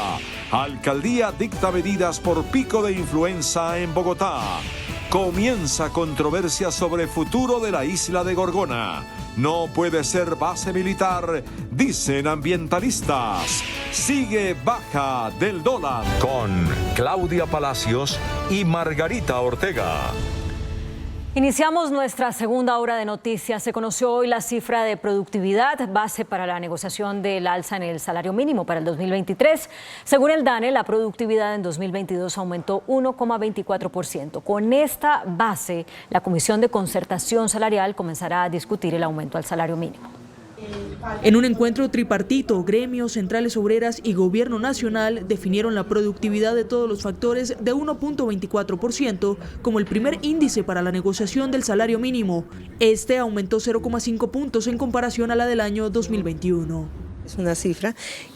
Alcaldía dicta medidas por pico de influenza en Bogotá. Comienza controversia sobre futuro de la isla de Gorgona. No puede ser base militar, dicen ambientalistas. Sigue baja del dólar. Con Claudia Palacios y Margarita Ortega. Iniciamos nuestra segunda hora de noticias. Se conoció hoy la cifra de productividad base para la negociación del alza en el salario mínimo para el 2023. Según el DANE, la productividad en 2022 aumentó 1,24%. Con esta base, la Comisión de Concertación Salarial comenzará a discutir el aumento al salario mínimo. En un encuentro tripartito, gremios, centrales obreras y gobierno nacional definieron la productividad de todos los factores de 1,24% como el primer índice para la negociación del salario mínimo. Este aumentó 0,5 puntos en comparación a la del año 2021. Es una cifra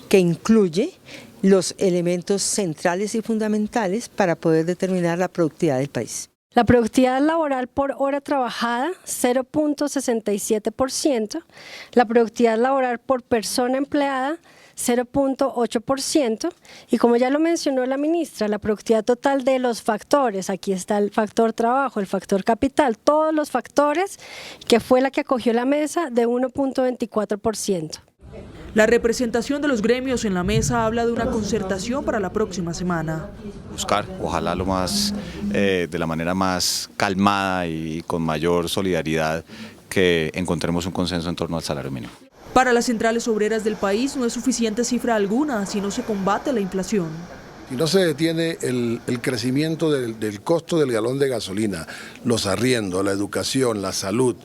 que incluye los elementos centrales y fundamentales para poder determinar la productividad del país. La productividad laboral por hora trabajada, 0,67%. La productividad laboral por persona empleada, 0,8%. Y como ya lo mencionó la ministra, la productividad total de los factores, aquí está el factor trabajo, el factor capital, todos los factores, que fue la que acogió la mesa, de 1,24%. La representación de los gremios en la mesa habla de una concertación para la próxima semana. Buscar, ojalá de la manera más calmada y con mayor solidaridad, que encontremos un consenso en torno al salario mínimo. Para las centrales obreras del país no es suficiente cifra alguna si no se combate la inflación. Si no se detiene el crecimiento del costo del galón de gasolina, los arriendos, la educación, la salud,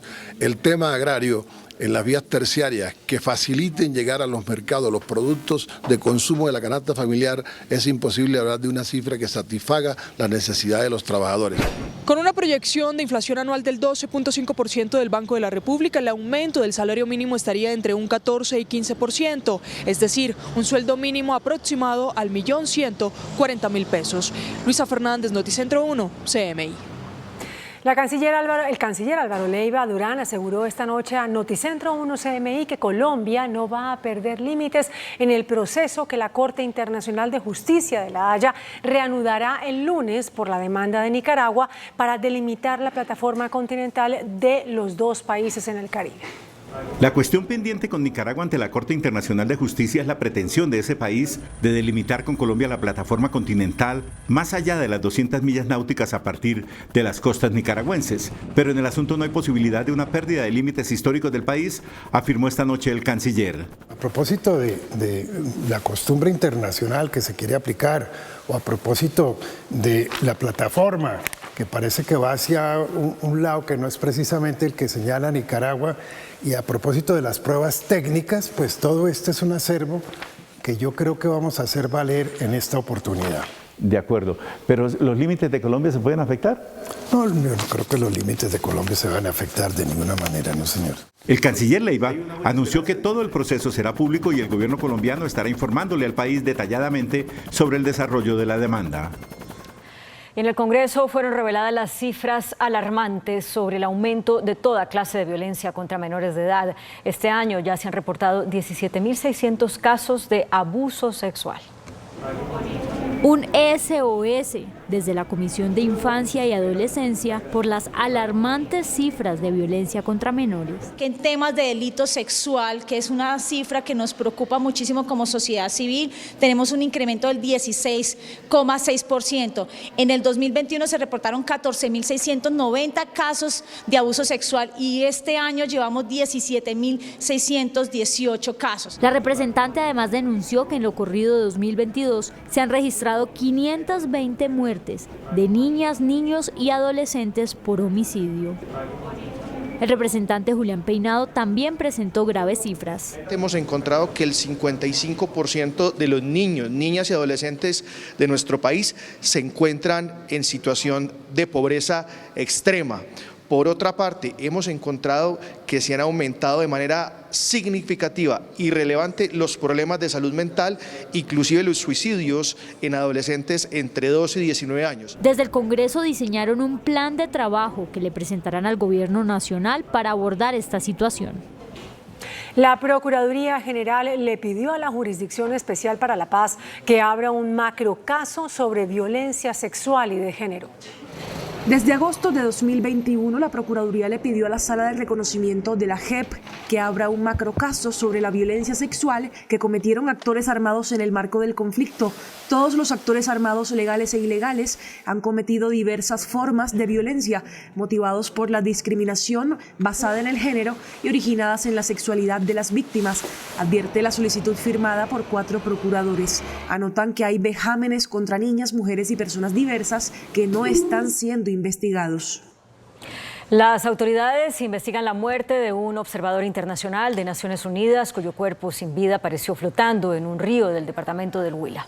el tema agrario, en las vías terciarias que faciliten llegar a los mercados los productos de consumo de la canasta familiar, es imposible hablar de una cifra que satisfaga las necesidades de los trabajadores. Con una proyección de inflación anual del 12,5% del Banco de la República, el aumento del salario mínimo estaría entre un 14 y 15%, es decir, un sueldo mínimo aproximado al 1.140.000 pesos. Luisa Fernández, Noticentro 1, CMI. El canciller Álvaro Leiva Durán aseguró esta noche a Noticentro 1 CMI que Colombia no va a perder límites en el proceso que la Corte Internacional de Justicia de La Haya reanudará el lunes por la demanda de Nicaragua para delimitar la plataforma continental de los dos países en el Caribe. La cuestión pendiente con Nicaragua ante la Corte Internacional de Justicia es la pretensión de ese país de delimitar con Colombia la plataforma continental más allá de las 200 millas náuticas a partir de las costas nicaragüenses. Pero en el asunto no hay posibilidad de una pérdida de límites históricos del país, afirmó esta noche el canciller. A propósito de la costumbre internacional que se quiere aplicar, o a propósito de la plataforma que parece que va hacia un lado que no es precisamente el que señala Nicaragua, y a propósito de las pruebas técnicas, pues todo esto es un acervo que yo creo que vamos a hacer valer en esta oportunidad. De acuerdo, pero ¿los límites de Colombia se pueden afectar? No, yo no creo que los límites de Colombia se van a afectar de ninguna manera, no señor. El canciller Leiva anunció que todo el proceso será público y el gobierno colombiano estará informándole al país detalladamente sobre el desarrollo de la demanda. En el Congreso fueron reveladas las cifras alarmantes sobre el aumento de toda clase de violencia contra menores de edad. Este año ya se han reportado 17.600 casos de abuso sexual. Un SOS desde la Comisión de Infancia y Adolescencia por las alarmantes cifras de violencia contra menores. Que en temas de delito sexual, que es una cifra que nos preocupa muchísimo como sociedad civil, tenemos un incremento del 16,6%. En el 2021 se reportaron 14.690 casos de abuso sexual y este año llevamos 17.618 casos. La representante además denunció que en lo corrido de 2022 se han registrado 520 muertes de niñas, niños y adolescentes por homicidio. El representante Julián Peinado también presentó graves cifras. Hemos encontrado que el 55% de los niños, niñas y adolescentes de nuestro país se encuentran en situación de pobreza extrema. Por otra parte, hemos encontrado que se han aumentado de manera significativa y relevante los problemas de salud mental, inclusive los suicidios en adolescentes entre 12 y 19 años. Desde el Congreso diseñaron un plan de trabajo que le presentarán al Gobierno Nacional para abordar esta situación. La Procuraduría General le pidió a la Jurisdicción Especial para la Paz que abra un macrocaso sobre violencia sexual y de género. Desde agosto de 2021, la Procuraduría le pidió a la Sala de Reconocimiento de la JEP que abra un macrocaso sobre la violencia sexual que cometieron actores armados en el marco del conflicto. Todos los actores armados legales e ilegales han cometido diversas formas de violencia motivados por la discriminación basada en el género y originadas en la sexualidad de las víctimas, advierte la solicitud firmada por 4 procuradores. Anotan que hay vejámenes contra niñas, mujeres y personas diversas que no están siendo investigados. Las autoridades investigan la muerte de un observador internacional de Naciones Unidas cuyo cuerpo sin vida apareció flotando en un río del departamento del Huila.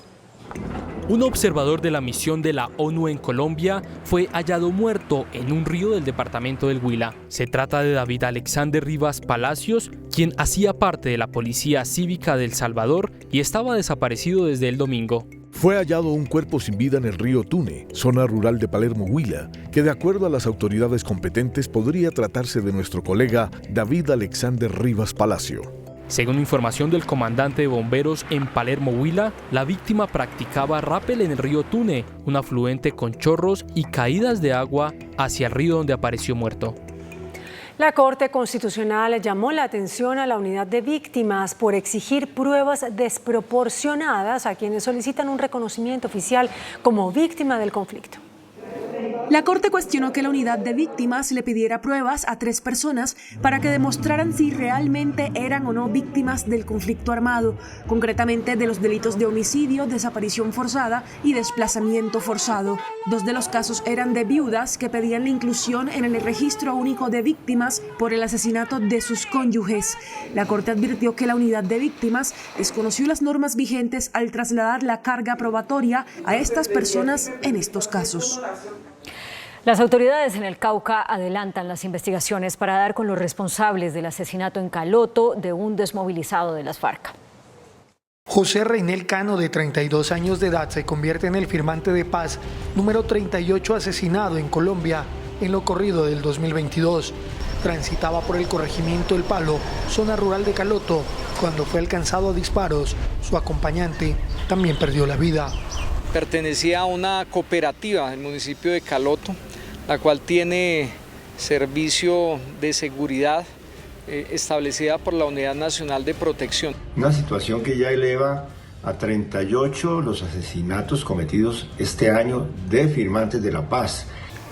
Un observador de la misión de la ONU en Colombia fue hallado muerto en un río del departamento del Huila. Se trata de David Alexander Rivas Palacios, quien hacía parte de la Policía Cívica de El Salvador y estaba desaparecido desde el domingo. Fue hallado un cuerpo sin vida en el río Tune, zona rural de Palermo, Huila, que de acuerdo a las autoridades competentes podría tratarse de nuestro colega David Alexander Rivas Palacio. Según información del comandante de bomberos en Palermo, Huila, la víctima practicaba rappel en el río Tune, un afluente con chorros y caídas de agua hacia el río donde apareció muerto. La Corte Constitucional llamó la atención a la unidad de víctimas por exigir pruebas desproporcionadas a quienes solicitan un reconocimiento oficial como víctima del conflicto. La Corte cuestionó que la unidad de víctimas le pidiera pruebas a 3 personas para que demostraran si realmente eran o no víctimas del conflicto armado, concretamente de los delitos de homicidio, desaparición forzada y desplazamiento forzado. 2 de los casos eran de viudas que pedían la inclusión en el registro único de víctimas por el asesinato de sus cónyuges. La Corte advirtió que la unidad de víctimas desconoció las normas vigentes al trasladar la carga probatoria a estas personas en estos casos. Las autoridades en el Cauca adelantan las investigaciones para dar con los responsables del asesinato en Caloto de un desmovilizado de las FARC. José Reinel Cano, de 32 años de edad, se convierte en el firmante de paz número 38 asesinado en Colombia en lo corrido del 2022. Transitaba por el corregimiento El Palo, zona rural de Caloto, cuando fue alcanzado a disparos. Su acompañante también perdió la vida. Pertenecía a una cooperativa del municipio de Caloto, la cual tiene servicio de seguridad establecida por la Unidad Nacional de Protección. Una situación que ya eleva a 38 los asesinatos cometidos este año de firmantes de la paz.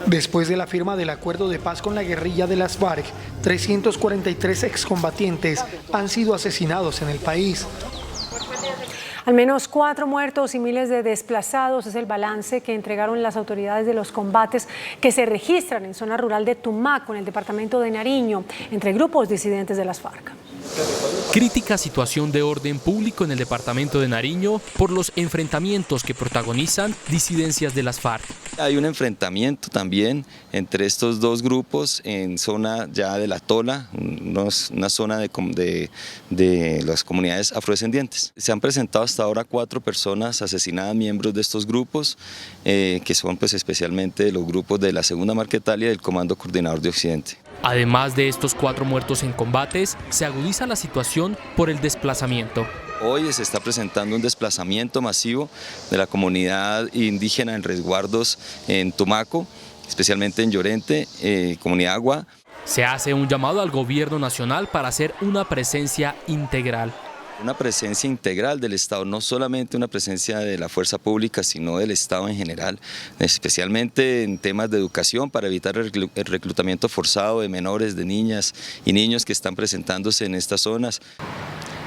Después de la firma del acuerdo de paz con la guerrilla de las FARC, 343 excombatientes han sido asesinados en el país. Al menos 4 muertos y miles de desplazados es el balance que entregaron las autoridades de los combates que se registran en zona rural de Tumaco, en el departamento de Nariño, entre grupos disidentes de las FARC. Crítica situación de orden público en el departamento de Nariño por los enfrentamientos que protagonizan disidencias de las FARC. Hay un enfrentamiento también entre estos dos grupos en zona ya de la Tola, una zona de las comunidades afrodescendientes. Se han presentado hasta ahora 4 personas asesinadas, miembros de estos grupos, que son pues especialmente los grupos de la Segunda Marquetalia y del Comando Coordinador de Occidente. Además de estos 4 muertos en combates, se agudiza la situación por el desplazamiento. Hoy se está presentando un desplazamiento masivo de la comunidad indígena en resguardos en Tumaco, especialmente en Llorente, comunidad Agua. Se hace un llamado al gobierno nacional para hacer una presencia integral. Una presencia integral del Estado, no solamente una presencia de la fuerza pública, sino del Estado en general, especialmente en temas de educación para evitar el reclutamiento forzado de menores, de niñas y niños que están presentándose en estas zonas.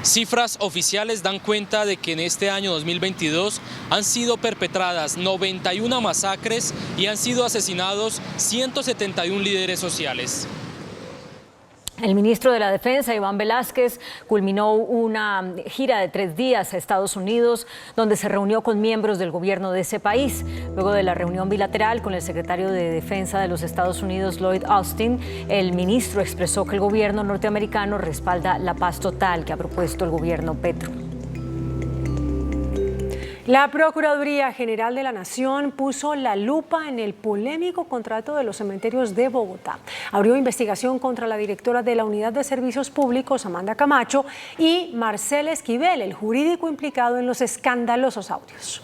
Cifras oficiales dan cuenta de que en este año 2022 han sido perpetradas 91 masacres y han sido asesinados 171 líderes sociales. El ministro de la Defensa, Iván Velásquez, culminó una gira de 3 días a Estados Unidos, donde se reunió con miembros del gobierno de ese país. Luego de la reunión bilateral con el secretario de Defensa de los Estados Unidos, Lloyd Austin, el ministro expresó que el gobierno norteamericano respalda la paz total que ha propuesto el gobierno Petro. La Procuraduría General de la Nación puso la lupa en el polémico contrato de los cementerios de Bogotá. Abrió investigación contra la directora de la Unidad de Servicios Públicos, Amanda Camacho, y Marcel Esquivel, el jurídico implicado en los escandalosos audios.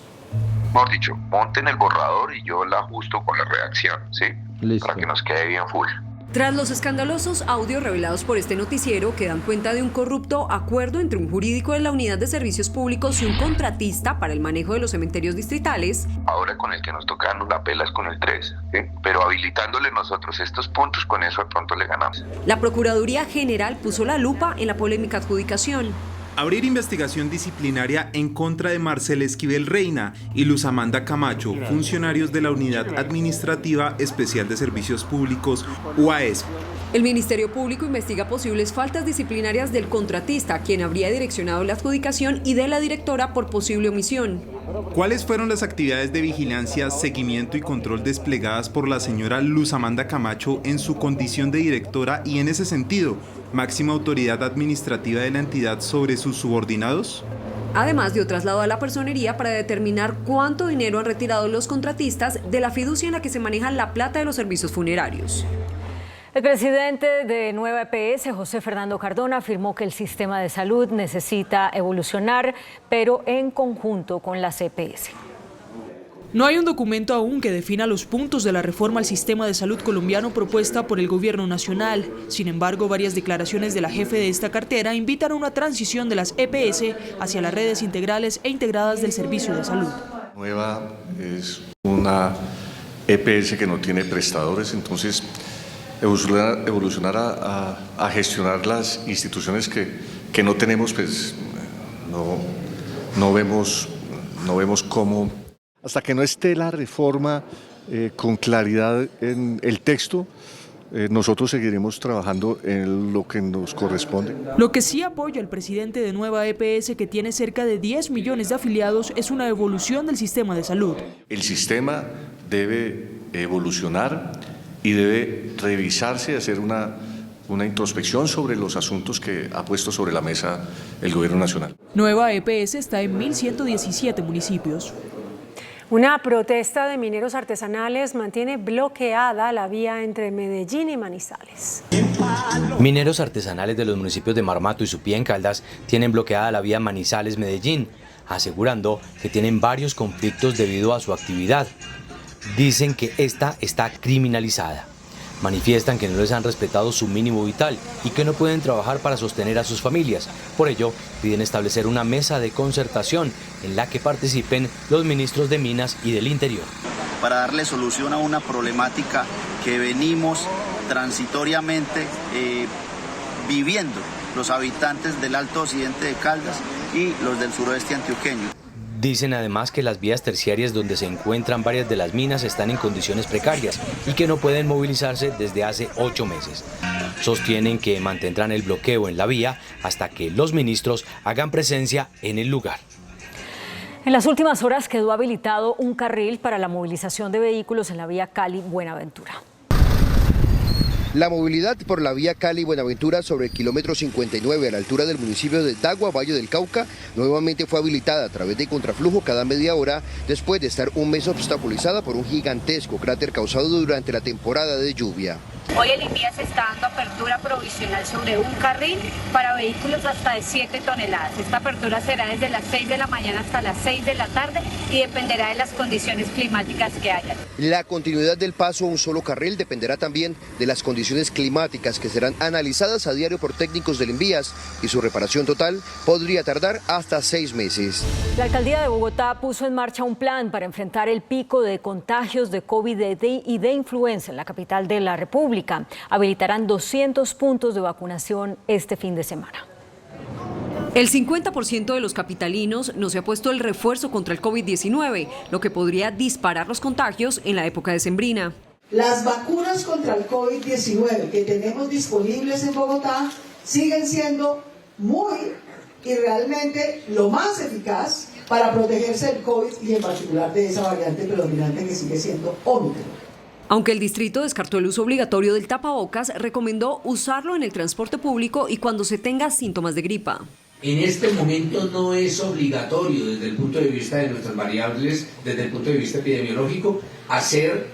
Mejor dicho, monten el borrador y yo la ajusto con la redacción, ¿sí? Listo. Para que nos quede bien full. Tras los escandalosos audios revelados por este noticiero que dan cuenta de un corrupto acuerdo entre un jurídico de la Unidad de Servicios Públicos y un contratista para el manejo de los cementerios distritales. Ahora con el que nos toca darnos la pela es con el 3, ¿sí? Pero habilitándole nosotros estos puntos, con eso de pronto le ganamos. La Procuraduría General puso la lupa en la polémica adjudicación. Abrir investigación disciplinaria en contra de Marcel Esquivel Reina y Luz Amanda Camacho, funcionarios de la Unidad Administrativa Especial de Servicios Públicos, UAESP. El Ministerio Público investiga posibles faltas disciplinarias del contratista, quien habría direccionado la adjudicación, y de la directora por posible omisión. ¿Cuáles fueron las actividades de vigilancia, seguimiento y control desplegadas por la señora Luz Amanda Camacho en su condición de directora y, en ese sentido, máxima autoridad administrativa de la entidad sobre sus subordinados? Además dio traslado a la personería para determinar cuánto dinero han retirado los contratistas de la fiducia en la que se maneja la plata de los servicios funerarios. El presidente de Nueva EPS, José Fernando Cardona, afirmó que el sistema de salud necesita evolucionar, pero en conjunto con las EPS. No hay un documento aún que defina los puntos de la reforma al sistema de salud colombiano propuesta por el gobierno nacional. Sin embargo, varias declaraciones de la jefe de esta cartera invitan a una transición de las EPS hacia las redes integrales e integradas del servicio de salud. Nueva es una EPS que no tiene prestadores, entonces evolucionar a gestionar las instituciones que no tenemos, pues no vemos cómo. Hasta que no esté la reforma con claridad en el texto, nosotros seguiremos trabajando en lo que nos corresponde. Lo que sí apoya el presidente de Nueva EPS, que tiene cerca de 10 millones de afiliados, es una evolución del sistema de salud. El sistema debe evolucionar y debe revisarse y hacer una introspección sobre los asuntos que ha puesto sobre la mesa el gobierno nacional. Nueva EPS está en 1.117 municipios. Una protesta de mineros artesanales mantiene bloqueada la vía entre Medellín y Manizales. Mineros artesanales de los municipios de Marmato y Supía en Caldas tienen bloqueada la vía Manizales-Medellín, asegurando que tienen varios conflictos debido a su actividad. Dicen que esta está criminalizada. Manifiestan que no les han respetado su mínimo vital y que no pueden trabajar para sostener a sus familias. Por ello, piden establecer una mesa de concertación en la que participen los ministros de Minas y del Interior. Para darle solución a una problemática que venimos transitoriamente viviendo los habitantes del Alto Occidente de Caldas y los del suroeste antioqueño. Dicen además que las vías terciarias donde se encuentran varias de las minas están en condiciones precarias y que no pueden movilizarse desde hace 8 meses. Sostienen que mantendrán el bloqueo en la vía hasta que los ministros hagan presencia en el lugar. En las últimas horas quedó habilitado un carril para la movilización de vehículos en la vía Cali-Buenaventura. La movilidad por la vía Cali-Buenaventura sobre el kilómetro 59 a la altura del municipio de Tagua, Valle del Cauca, nuevamente fue habilitada a través de contraflujo cada media hora después de estar un mes obstaculizada por un gigantesco cráter causado durante la temporada de lluvia. Hoy el INVIAS está dando apertura provisional sobre un carril para vehículos hasta de 7 toneladas. Esta apertura será desde las 6 de la mañana hasta las 6 de la tarde y dependerá de las condiciones climáticas que haya. La continuidad del paso a un solo carril dependerá también de las condiciones climáticas que serán analizadas a diario por técnicos del INVIAS y su reparación total podría tardar hasta 6 meses. La alcaldía de Bogotá puso en marcha un plan para enfrentar el pico de contagios de COVID y de influenza en la capital de la República. Habilitarán 200 puntos de vacunación este fin de semana. El 50% de los capitalinos no se ha puesto el refuerzo contra el COVID-19, lo que podría disparar los contagios en la época decembrina. Las vacunas contra el COVID-19 que tenemos disponibles en Bogotá siguen siendo y realmente lo más eficaz para protegerse del COVID y en particular de esa variante predominante que sigue siendo Omicron. Aunque el distrito descartó el uso obligatorio del tapabocas, recomendó usarlo en el transporte público y cuando se tenga síntomas de gripa. En este momento no es obligatorio desde el punto de vista de nuestras variables, desde el punto de vista epidemiológico, hacer,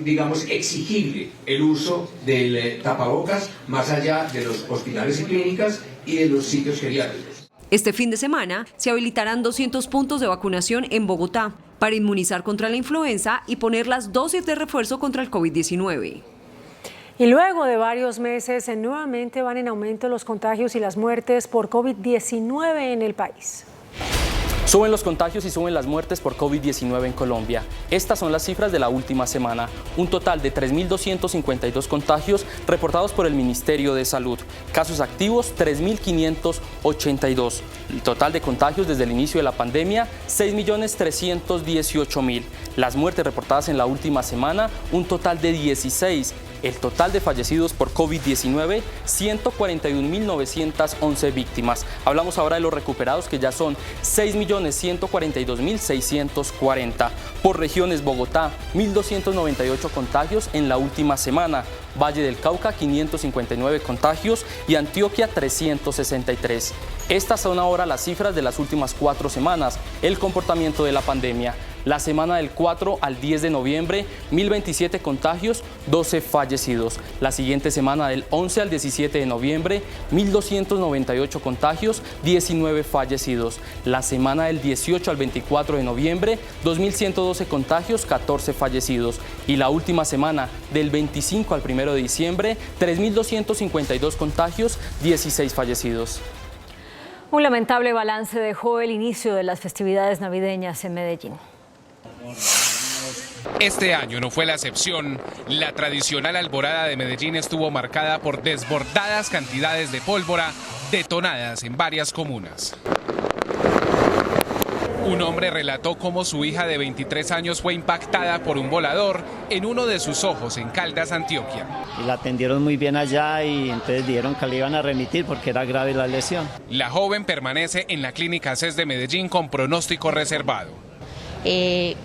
digamos, exigible el uso del tapabocas más allá de los hospitales y clínicas y de los sitios geriátricos. Este fin de semana se habilitarán 200 puntos de vacunación en Bogotá para inmunizar contra la influenza y poner las dosis de refuerzo contra el COVID-19. Y luego de varios meses, nuevamente van en aumento los contagios y las muertes por COVID-19 en el país. Suben los contagios y suben las muertes por COVID-19 en Colombia. Estas son las cifras de la última semana. Un total de 3.252 contagios reportados por el Ministerio de Salud. Casos activos, 3.582. El total de contagios desde el inicio de la pandemia, 6.318.000. Las muertes reportadas en la última semana, un total de 16. El total de fallecidos por COVID-19, 141.911 víctimas. Hablamos ahora de los recuperados, que ya son 6.142.640. Por regiones, Bogotá, 1.298 contagios en la última semana. Valle del Cauca, 559 contagios y Antioquia, 363. Estas son ahora las cifras de las últimas 4 semanas, el comportamiento de la pandemia. La semana del 4 al 10 de noviembre, 1.027 contagios, 12 fallecidos. La siguiente semana del 11 al 17 de noviembre, 1.298 contagios, 19 fallecidos. La semana del 18 al 24 de noviembre, 2.112 contagios, 14 fallecidos. Y la última semana del 25 al 1 de diciembre, 3.252 contagios, 16 fallecidos. Un lamentable balance dejó el inicio de las festividades navideñas en Medellín. Este año no fue la excepción. La tradicional alborada de Medellín estuvo marcada por desbordadas cantidades de pólvora detonadas en varias comunas. Un hombre relató cómo su hija de 23 años fue impactada por un volador en uno de sus ojos en Caldas, Antioquia. Y la atendieron muy bien allá y entonces dijeron que le iban a remitir porque era grave la lesión. La joven permanece en la clínica CES de Medellín con pronóstico reservado.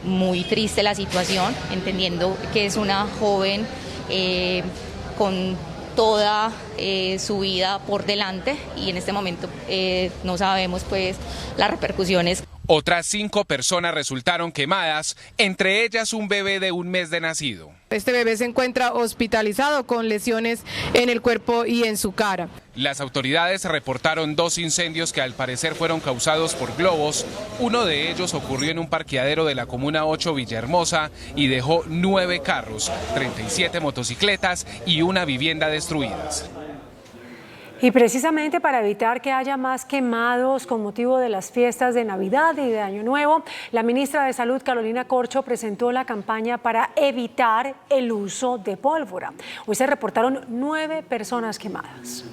Muy triste la situación, entendiendo que es una joven con toda su vida por delante y en este momento no sabemos pues las repercusiones. Otras 5 personas resultaron quemadas, entre ellas un bebé de un mes de nacido. Este bebé se encuentra hospitalizado con lesiones en el cuerpo y en su cara. Las autoridades reportaron 2 incendios que al parecer fueron causados por globos. Uno de ellos ocurrió en un parqueadero de la Comuna 8 Villahermosa y dejó 9 carros, 37 motocicletas y una vivienda destruidas. Y precisamente para evitar que haya más quemados con motivo de las fiestas de Navidad y de Año Nuevo, la ministra de Salud, Carolina Corcho, presentó la campaña para evitar el uso de pólvora. Hoy se reportaron 9 personas quemadas.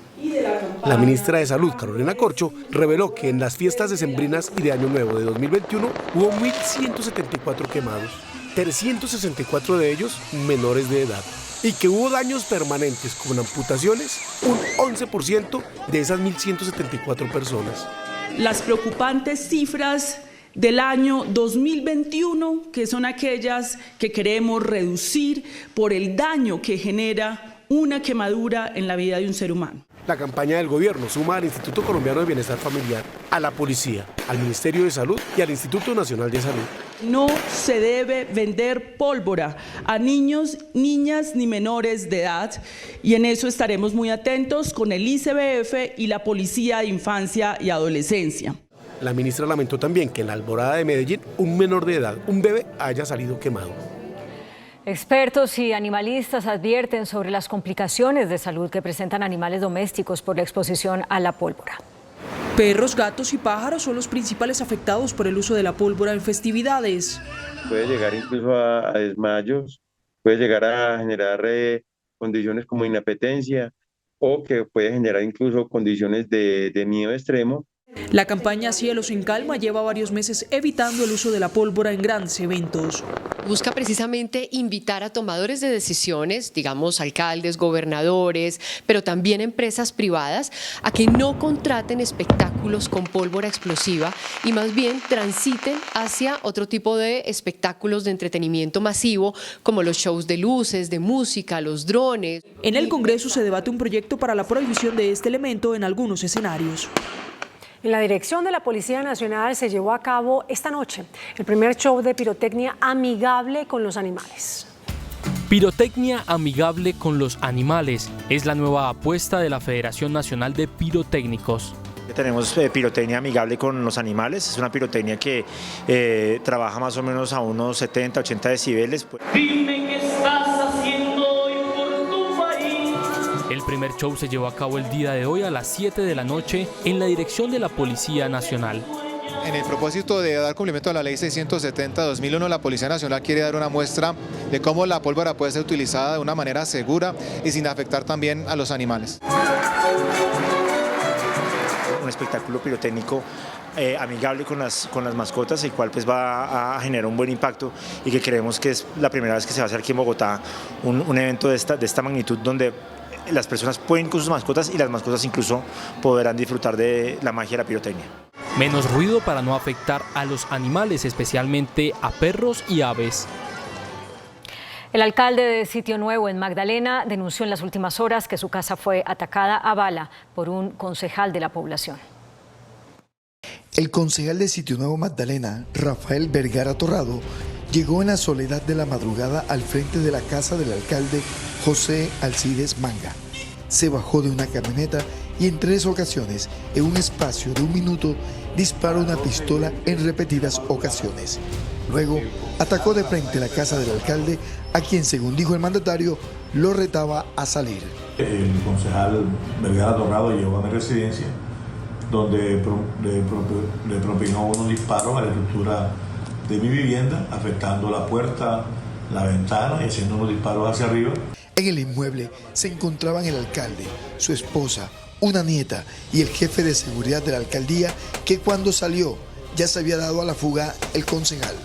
La ministra de Salud, Carolina Corcho, reveló que en las fiestas decembrinas y de Año Nuevo de 2021 hubo 1.174 quemados, 364 de ellos menores de edad, y que hubo daños permanentes con amputaciones, un 11% de esas 1.174 personas. Las preocupantes cifras del año 2021, que son aquellas que queremos reducir por el daño que genera una quemadura en la vida de un ser humano. La campaña del gobierno suma al Instituto Colombiano de Bienestar Familiar, a la Policía, al Ministerio de Salud y al Instituto Nacional de Salud. No se debe vender pólvora a niños, niñas ni menores de edad, y en eso estaremos muy atentos con el ICBF y la Policía de Infancia y Adolescencia. La ministra lamentó también que en la Alborada de Medellín un menor de edad, un bebé, haya salido quemado. Expertos y animalistas advierten sobre las complicaciones de salud que presentan animales domésticos por la exposición a la pólvora. Perros, gatos y pájaros son los principales afectados por el uso de la pólvora en festividades. Puede llegar incluso a desmayos, puede llegar a generar condiciones como inapetencia o que puede generar incluso condiciones de miedo extremo. La campaña Cielo sin Calma lleva varios meses evitando el uso de la pólvora en grandes eventos. Busca precisamente invitar a tomadores de decisiones, digamos alcaldes, gobernadores, pero también empresas privadas, a que no contraten espectáculos con pólvora explosiva y más bien transiten hacia otro tipo de espectáculos de entretenimiento masivo, como los shows de luces, de música, los drones. En el Congreso se debate un proyecto para la prohibición de este elemento en algunos escenarios. En la dirección de la Policía Nacional se llevó a cabo esta noche el primer show de pirotecnia amigable con los animales. Pirotecnia amigable con los animales es la nueva apuesta de la Federación Nacional de Pirotécnicos. Tenemos pirotecnia amigable con los animales, es una pirotecnia que trabaja más o menos a unos 70-80 decibeles. Dime qué estás haciendo hoy por tu país. El primer show se llevó a cabo el día de hoy a las 7 de la noche en la dirección de la Policía Nacional. En el propósito de dar cumplimiento a la Ley 670/2001, la Policía Nacional quiere dar una muestra de cómo la pólvora puede ser utilizada de una manera segura y sin afectar también a los animales. Un espectáculo pirotécnico amigable con las mascotas, el cual pues va a generar un buen impacto y que creemos que es la primera vez que se va a hacer aquí en Bogotá un evento de esta magnitud donde las personas pueden ir con sus mascotas y las mascotas incluso podrán disfrutar de la magia de la pirotecnia. Menos ruido para no afectar a los animales, especialmente a perros y aves. El alcalde de Sitio Nuevo en Magdalena denunció en las últimas horas que su casa fue atacada a bala por un concejal de la población. El concejal de Sitio Nuevo Magdalena, Rafael Vergara Torrado, llegó en la soledad de la madrugada al frente de la casa del alcalde José Alcides Manga. Se bajó de una camioneta y en 3 ocasiones, en un espacio de 1 minuto, disparó una pistola en repetidas ocasiones. Luego, atacó de frente la casa del alcalde, a quien, según dijo el mandatario, lo retaba a salir. El concejal Vergara Torrado llegó a mi residencia, donde le propinó unos disparos a la estructura de mi vivienda, afectando la puerta, la ventana y haciendo unos disparos hacia arriba. En el inmueble se encontraban el alcalde, su esposa, una nieta y el jefe de seguridad de la alcaldía, que cuando salió ya se había dado a la fuga el concejal.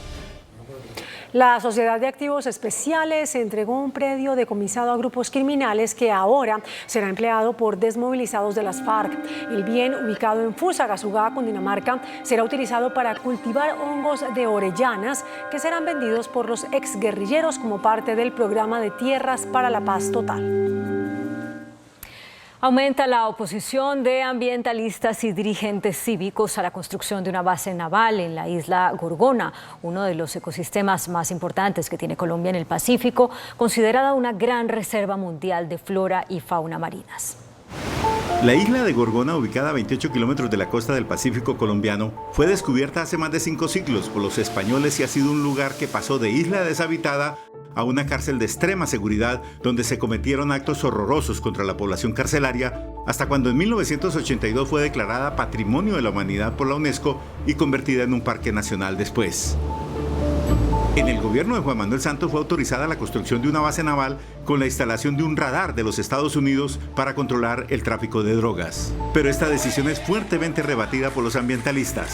La Sociedad de Activos Especiales entregó un predio decomisado a grupos criminales que ahora será empleado por desmovilizados de las FARC. El bien, ubicado en Fusagasugá, Cundinamarca, será utilizado para cultivar hongos de orellanas que serán vendidos por los exguerrilleros como parte del programa de Tierras para la Paz Total. Aumenta la oposición de ambientalistas y dirigentes cívicos a la construcción de una base naval en la isla Gorgona, uno de los ecosistemas más importantes que tiene Colombia en el Pacífico, considerada una gran reserva mundial de flora y fauna marinas. La isla de Gorgona, ubicada a 28 kilómetros de la costa del Pacífico colombiano, fue descubierta hace más de 5 siglos por los españoles y ha sido un lugar que pasó de isla deshabitada a una cárcel de extrema seguridad donde se cometieron actos horrorosos contra la población carcelaria, hasta cuando en 1982 fue declarada Patrimonio de la Humanidad por la UNESCO y convertida en un parque nacional después. En el gobierno de Juan Manuel Santos fue autorizada la construcción de una base naval con la instalación de un radar de los Estados Unidos para controlar el tráfico de drogas. Pero esta decisión es fuertemente rebatida por los ambientalistas.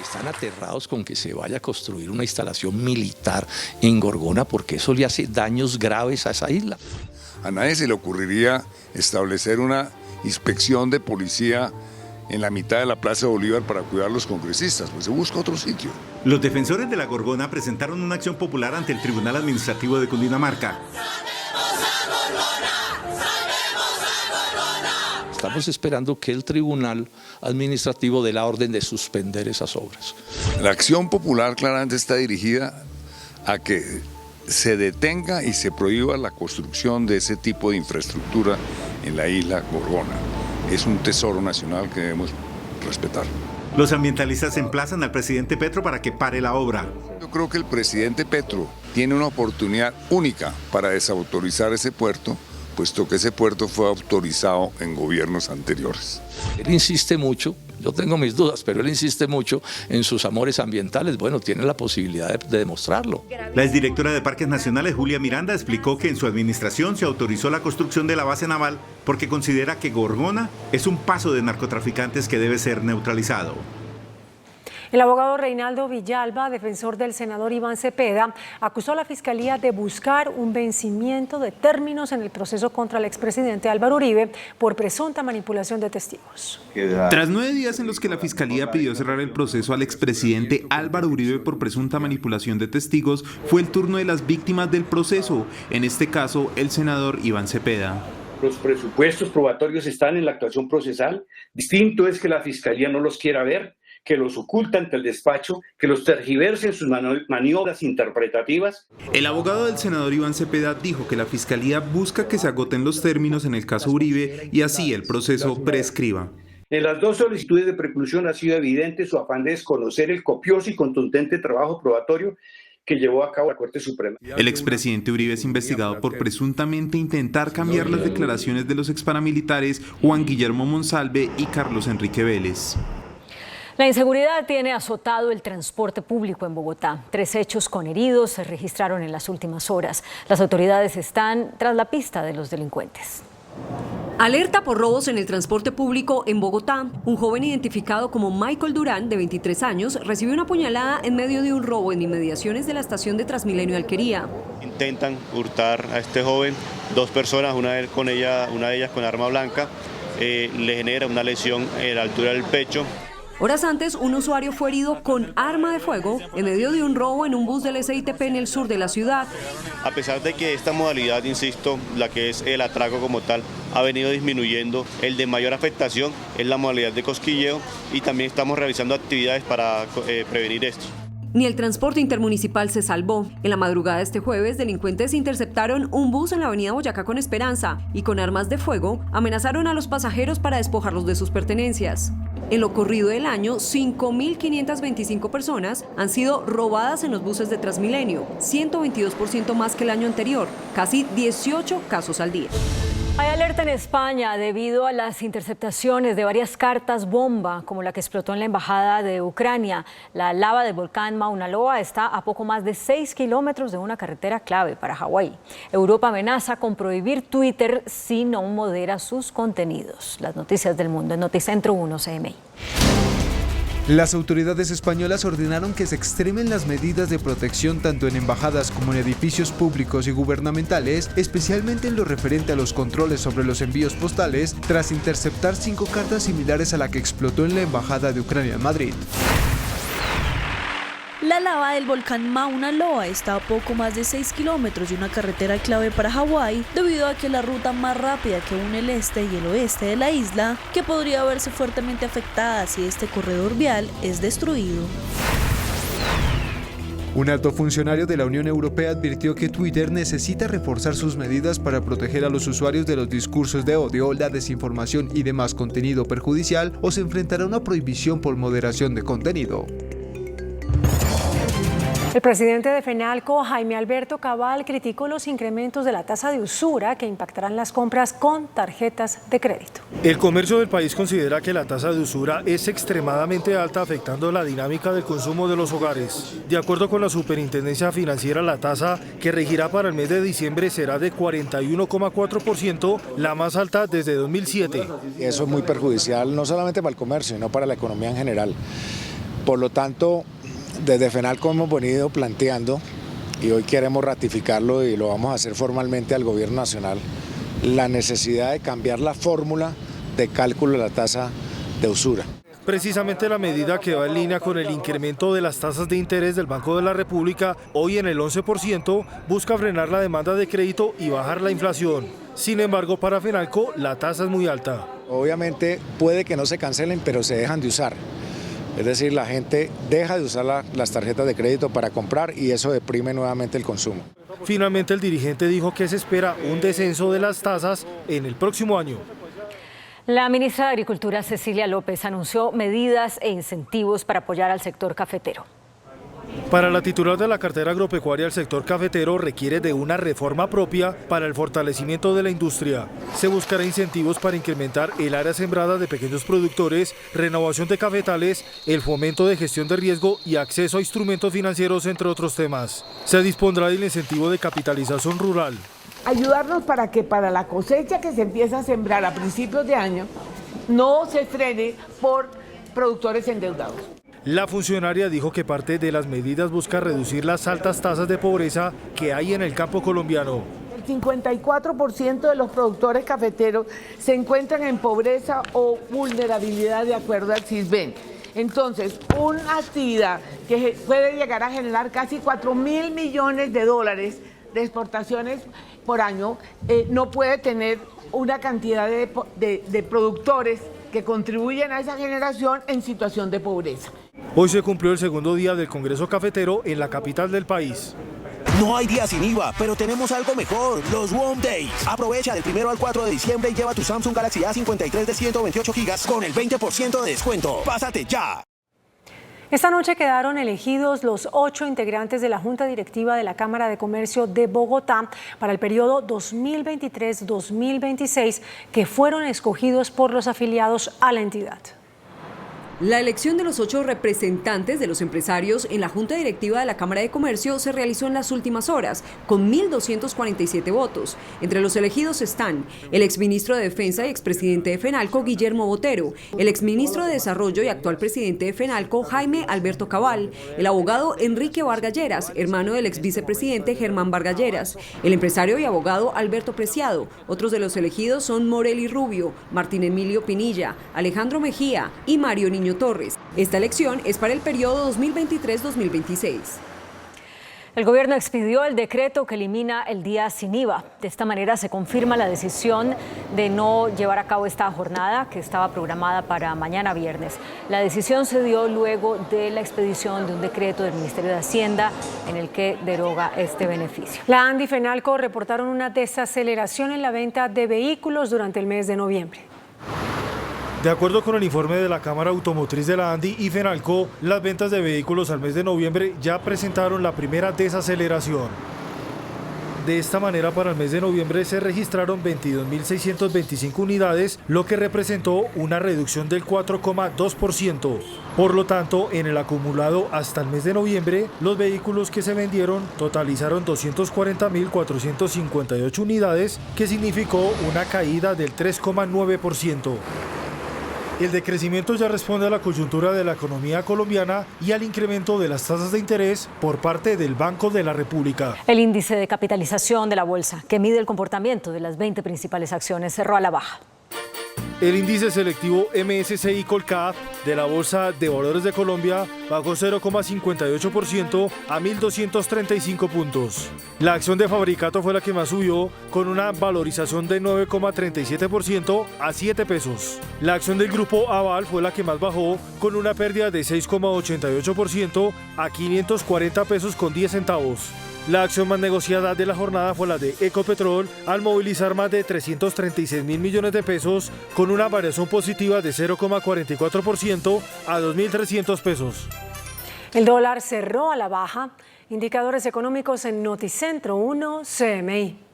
Están aterrados con que se vaya a construir una instalación militar en Gorgona porque eso le hace daños graves a esa isla. A nadie se le ocurriría establecer una inspección de policía en la mitad de la Plaza de Bolívar para cuidar a los congresistas, pues se busca otro sitio. Los defensores de la Gorgona presentaron una acción popular ante el Tribunal Administrativo de Cundinamarca. Estamos esperando que el Tribunal Administrativo dé la orden de suspender esas obras. La acción popular claramente está dirigida a que se detenga y se prohíba la construcción de ese tipo de infraestructura en la isla Gorgona. Es un tesoro nacional que debemos respetar. Los ambientalistas emplazan al presidente Petro para que pare la obra. Yo creo que el presidente Petro tiene una oportunidad única para desautorizar ese puerto, puesto que ese puerto fue autorizado en gobiernos anteriores. Él insiste mucho, yo tengo mis dudas, pero él insiste mucho en sus amores ambientales. Bueno, tiene la posibilidad de demostrarlo. La exdirectora de Parques Nacionales, Julia Miranda, explicó que en su administración se autorizó la construcción de la base naval porque considera que Gorgona es un paso de narcotraficantes que debe ser neutralizado. El abogado Reinaldo Villalba, defensor del senador Iván Cepeda, acusó a la Fiscalía de buscar un vencimiento de términos en el proceso contra el expresidente Álvaro Uribe por presunta manipulación de testigos. Tras 9 días en los que la Fiscalía pidió cerrar el proceso al expresidente Álvaro Uribe por presunta manipulación de testigos, fue el turno de las víctimas del proceso, en este caso el senador Iván Cepeda. Los presupuestos probatorios están en la actuación procesal. Distinto es que la Fiscalía no los quiera ver, que los oculta ante el despacho, que los tergiverse en sus maniobras interpretativas. El abogado del senador Iván Cepeda dijo que la Fiscalía busca que se agoten los términos en el caso Uribe y así el proceso prescriba. En las dos solicitudes de preclusión ha sido evidente su afán de desconocer el copioso y contundente trabajo probatorio que llevó a cabo la Corte Suprema. El expresidente Uribe es investigado por presuntamente intentar cambiar las declaraciones de los exparamilitares Juan Guillermo Monsalve y Carlos Enrique Vélez. La inseguridad tiene azotado el transporte público en Bogotá. 3 hechos con heridos se registraron en las últimas horas. Las autoridades están tras la pista de los delincuentes. Alerta por robos en el transporte público en Bogotá. Un joven identificado como Michael Durán, de 23 años, recibió una puñalada en medio de un robo en inmediaciones de la estación de Transmilenio Alquería. Intentan hurtar a este joven, 2 personas, una de ellas con arma blanca, le genera una lesión en la altura del pecho. Horas antes, un usuario fue herido con arma de fuego en medio de un robo en un bus del SITP en el sur de la ciudad. A pesar de que esta modalidad, insisto, la que es el atraco como tal, ha venido disminuyendo, el de mayor afectación es la modalidad de cosquilleo y también estamos realizando actividades para prevenir esto. Ni el transporte intermunicipal se salvó. En la madrugada de este jueves, delincuentes interceptaron un bus en la avenida Boyacá con Esperanza y con armas de fuego amenazaron a los pasajeros para despojarlos de sus pertenencias. En lo corrido del año, 5.525 personas han sido robadas en los buses de Transmilenio, 122% más que el año anterior, casi 18 casos al día. Hay alerta en España debido a las interceptaciones de varias cartas bomba, como la que explotó en la embajada de Ucrania. La lava del volcán Mauna Loa está a poco más de 6 kilómetros de una carretera clave para Hawái. Europa amenaza con prohibir Twitter si no modera sus contenidos. Las noticias del mundo en Noticentro 1 CMI. Las autoridades españolas ordenaron que se extremen las medidas de protección tanto en embajadas como en edificios públicos y gubernamentales, especialmente en lo referente a los controles sobre los envíos postales, tras interceptar 5 cartas similares a la que explotó en la embajada de Ucrania en Madrid. La lava del volcán Mauna Loa está a poco más de 6 kilómetros de una carretera clave para Hawái, debido a que es la ruta más rápida que une el este y el oeste de la isla, que podría verse fuertemente afectada si este corredor vial es destruido. Un alto funcionario de la Unión Europea advirtió que Twitter necesita reforzar sus medidas para proteger a los usuarios de los discursos de odio, la desinformación y demás contenido perjudicial, o se enfrentará a una prohibición por moderación de contenido. El presidente de FENALCO, Jaime Alberto Cabal, criticó los incrementos de la tasa de usura que impactarán las compras con tarjetas de crédito. El comercio del país considera que la tasa de usura es extremadamente alta, afectando la dinámica del consumo de los hogares. De acuerdo con la Superintendencia Financiera, la tasa que regirá para el mes de diciembre será de 41,4%, la más alta desde 2007. Eso es muy perjudicial no solamente para el comercio, sino para la economía en general. Por lo tanto, desde FENALCO hemos venido planteando, y hoy queremos ratificarlo y lo vamos a hacer formalmente al Gobierno Nacional, la necesidad de cambiar la fórmula de cálculo de la tasa de usura. Precisamente la medida que va en línea con el incremento de las tasas de interés del Banco de la República, hoy en el 11%, busca frenar la demanda de crédito y bajar la inflación. Sin embargo, para Fenalco, la tasa es muy alta. Obviamente puede que no se cancelen, pero se dejan de usar. Es decir, la gente deja de usar las tarjetas de crédito para comprar y eso deprime nuevamente el consumo. Finalmente, el dirigente dijo que se espera un descenso de las tasas en el próximo año. La ministra de Agricultura, Cecilia López, anunció medidas e incentivos para apoyar al sector cafetero. Para la titular de la cartera agropecuaria, el sector cafetero requiere de una reforma propia para el fortalecimiento de la industria. Se buscará incentivos para incrementar el área sembrada de pequeños productores, renovación de cafetales, el fomento de gestión de riesgo y acceso a instrumentos financieros, entre otros temas. Se dispondrá del incentivo de capitalización rural. Ayudarnos para que para la cosecha que se empieza a sembrar a principios de año no se frene por productores endeudados. La funcionaria dijo que parte de las medidas busca reducir las altas tasas de pobreza que hay en el campo colombiano. El 54% de los productores cafeteros se encuentran en pobreza o vulnerabilidad de acuerdo al CISBEN. Entonces, una actividad que puede llegar a generar casi 4.000 millones de dólares de exportaciones por año, no puede tener una cantidad de productores que contribuyen a esa generación en situación de pobreza. Hoy se cumplió el segundo día del Congreso Cafetero en la capital del país. No hay día sin IVA, pero tenemos algo mejor, los WOM Days. Aprovecha del 1 al 4 de diciembre y lleva tu Samsung Galaxy A53 de 128 GB con el 20% de descuento. ¡Pásate ya! Esta noche quedaron elegidos los 8 integrantes de la Junta Directiva de la Cámara de Comercio de Bogotá para el periodo 2023-2026, que fueron escogidos por los afiliados a la entidad. La elección de los 8 representantes de los empresarios en la Junta Directiva de la Cámara de Comercio se realizó en las últimas horas, con 1.247 votos. Entre los elegidos están el exministro de Defensa y expresidente de Fenalco, Guillermo Botero, el exministro de Desarrollo y actual presidente de Fenalco, Jaime Alberto Cabal, el abogado Enrique Vargas Lleras, hermano del exvicepresidente Germán Vargas Lleras, el empresario y abogado Alberto Preciado. Otros de los elegidos son Morely Rubio, Martín Emilio Pinilla, Alejandro Mejía y Mario Niño Torres. Esta elección es para el periodo 2023-2026. El gobierno expidió el decreto que elimina el día sin IVA. De esta manera se confirma la decisión de no llevar a cabo esta jornada que estaba programada para mañana viernes. La decisión se dio luego de la expedición de un decreto del Ministerio de Hacienda en el que deroga este beneficio. La ANDI y Fenalco reportaron una desaceleración en la venta de vehículos durante el mes de noviembre. De acuerdo con el informe de la Cámara Automotriz de la ANDI y Fenalco, las ventas de vehículos al mes de noviembre ya presentaron la primera desaceleración. De esta manera, para el mes de noviembre se registraron 22.625 unidades, lo que representó una reducción del 4,2%. Por lo tanto, en el acumulado hasta el mes de noviembre, los vehículos que se vendieron totalizaron 240.458 unidades, que significó una caída del 3,9%. El decrecimiento ya responde a la coyuntura de la economía colombiana y al incremento de las tasas de interés por parte del Banco de la República. El índice de capitalización de la bolsa, que mide el comportamiento de las 20 principales acciones, cerró a la baja. El índice selectivo MSCI Colcap de la Bolsa de Valores de Colombia bajó 0,58% a 1.235 puntos. La acción de Fabricato fue la que más subió, con una valorización de 9,37% a 7 pesos. La acción del Grupo Aval fue la que más bajó, con una pérdida de 6,88% a 540 pesos con 10 centavos. La acción más negociada de la jornada fue la de Ecopetrol, al movilizar más de 336.000 millones de pesos, con una variación positiva de 0,44% a 2.300 pesos. El dólar cerró a la baja. Indicadores económicos en Noticentro 1 CMI.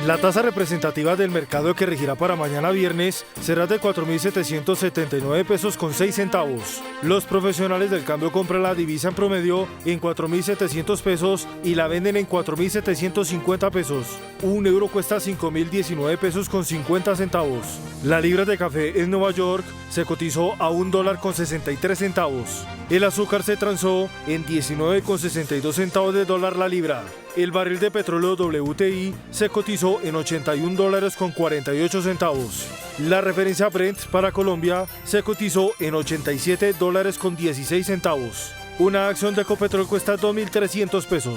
La tasa representativa del mercado que regirá para mañana viernes será de 4.779 pesos con 6 centavos. Los profesionales del cambio compran la divisa en promedio en 4.700 pesos y la venden en 4.750 pesos. Un euro cuesta 5.019 pesos con 50 centavos. La libra de café en Nueva York se cotizó a $1.63. El azúcar se transó en 19,62 centavos de dólar la libra. El barril de petróleo WTI se cotizó en $81.48. La referencia Brent para Colombia se cotizó en $87.16. Una acción de Ecopetrol cuesta 2.300 pesos.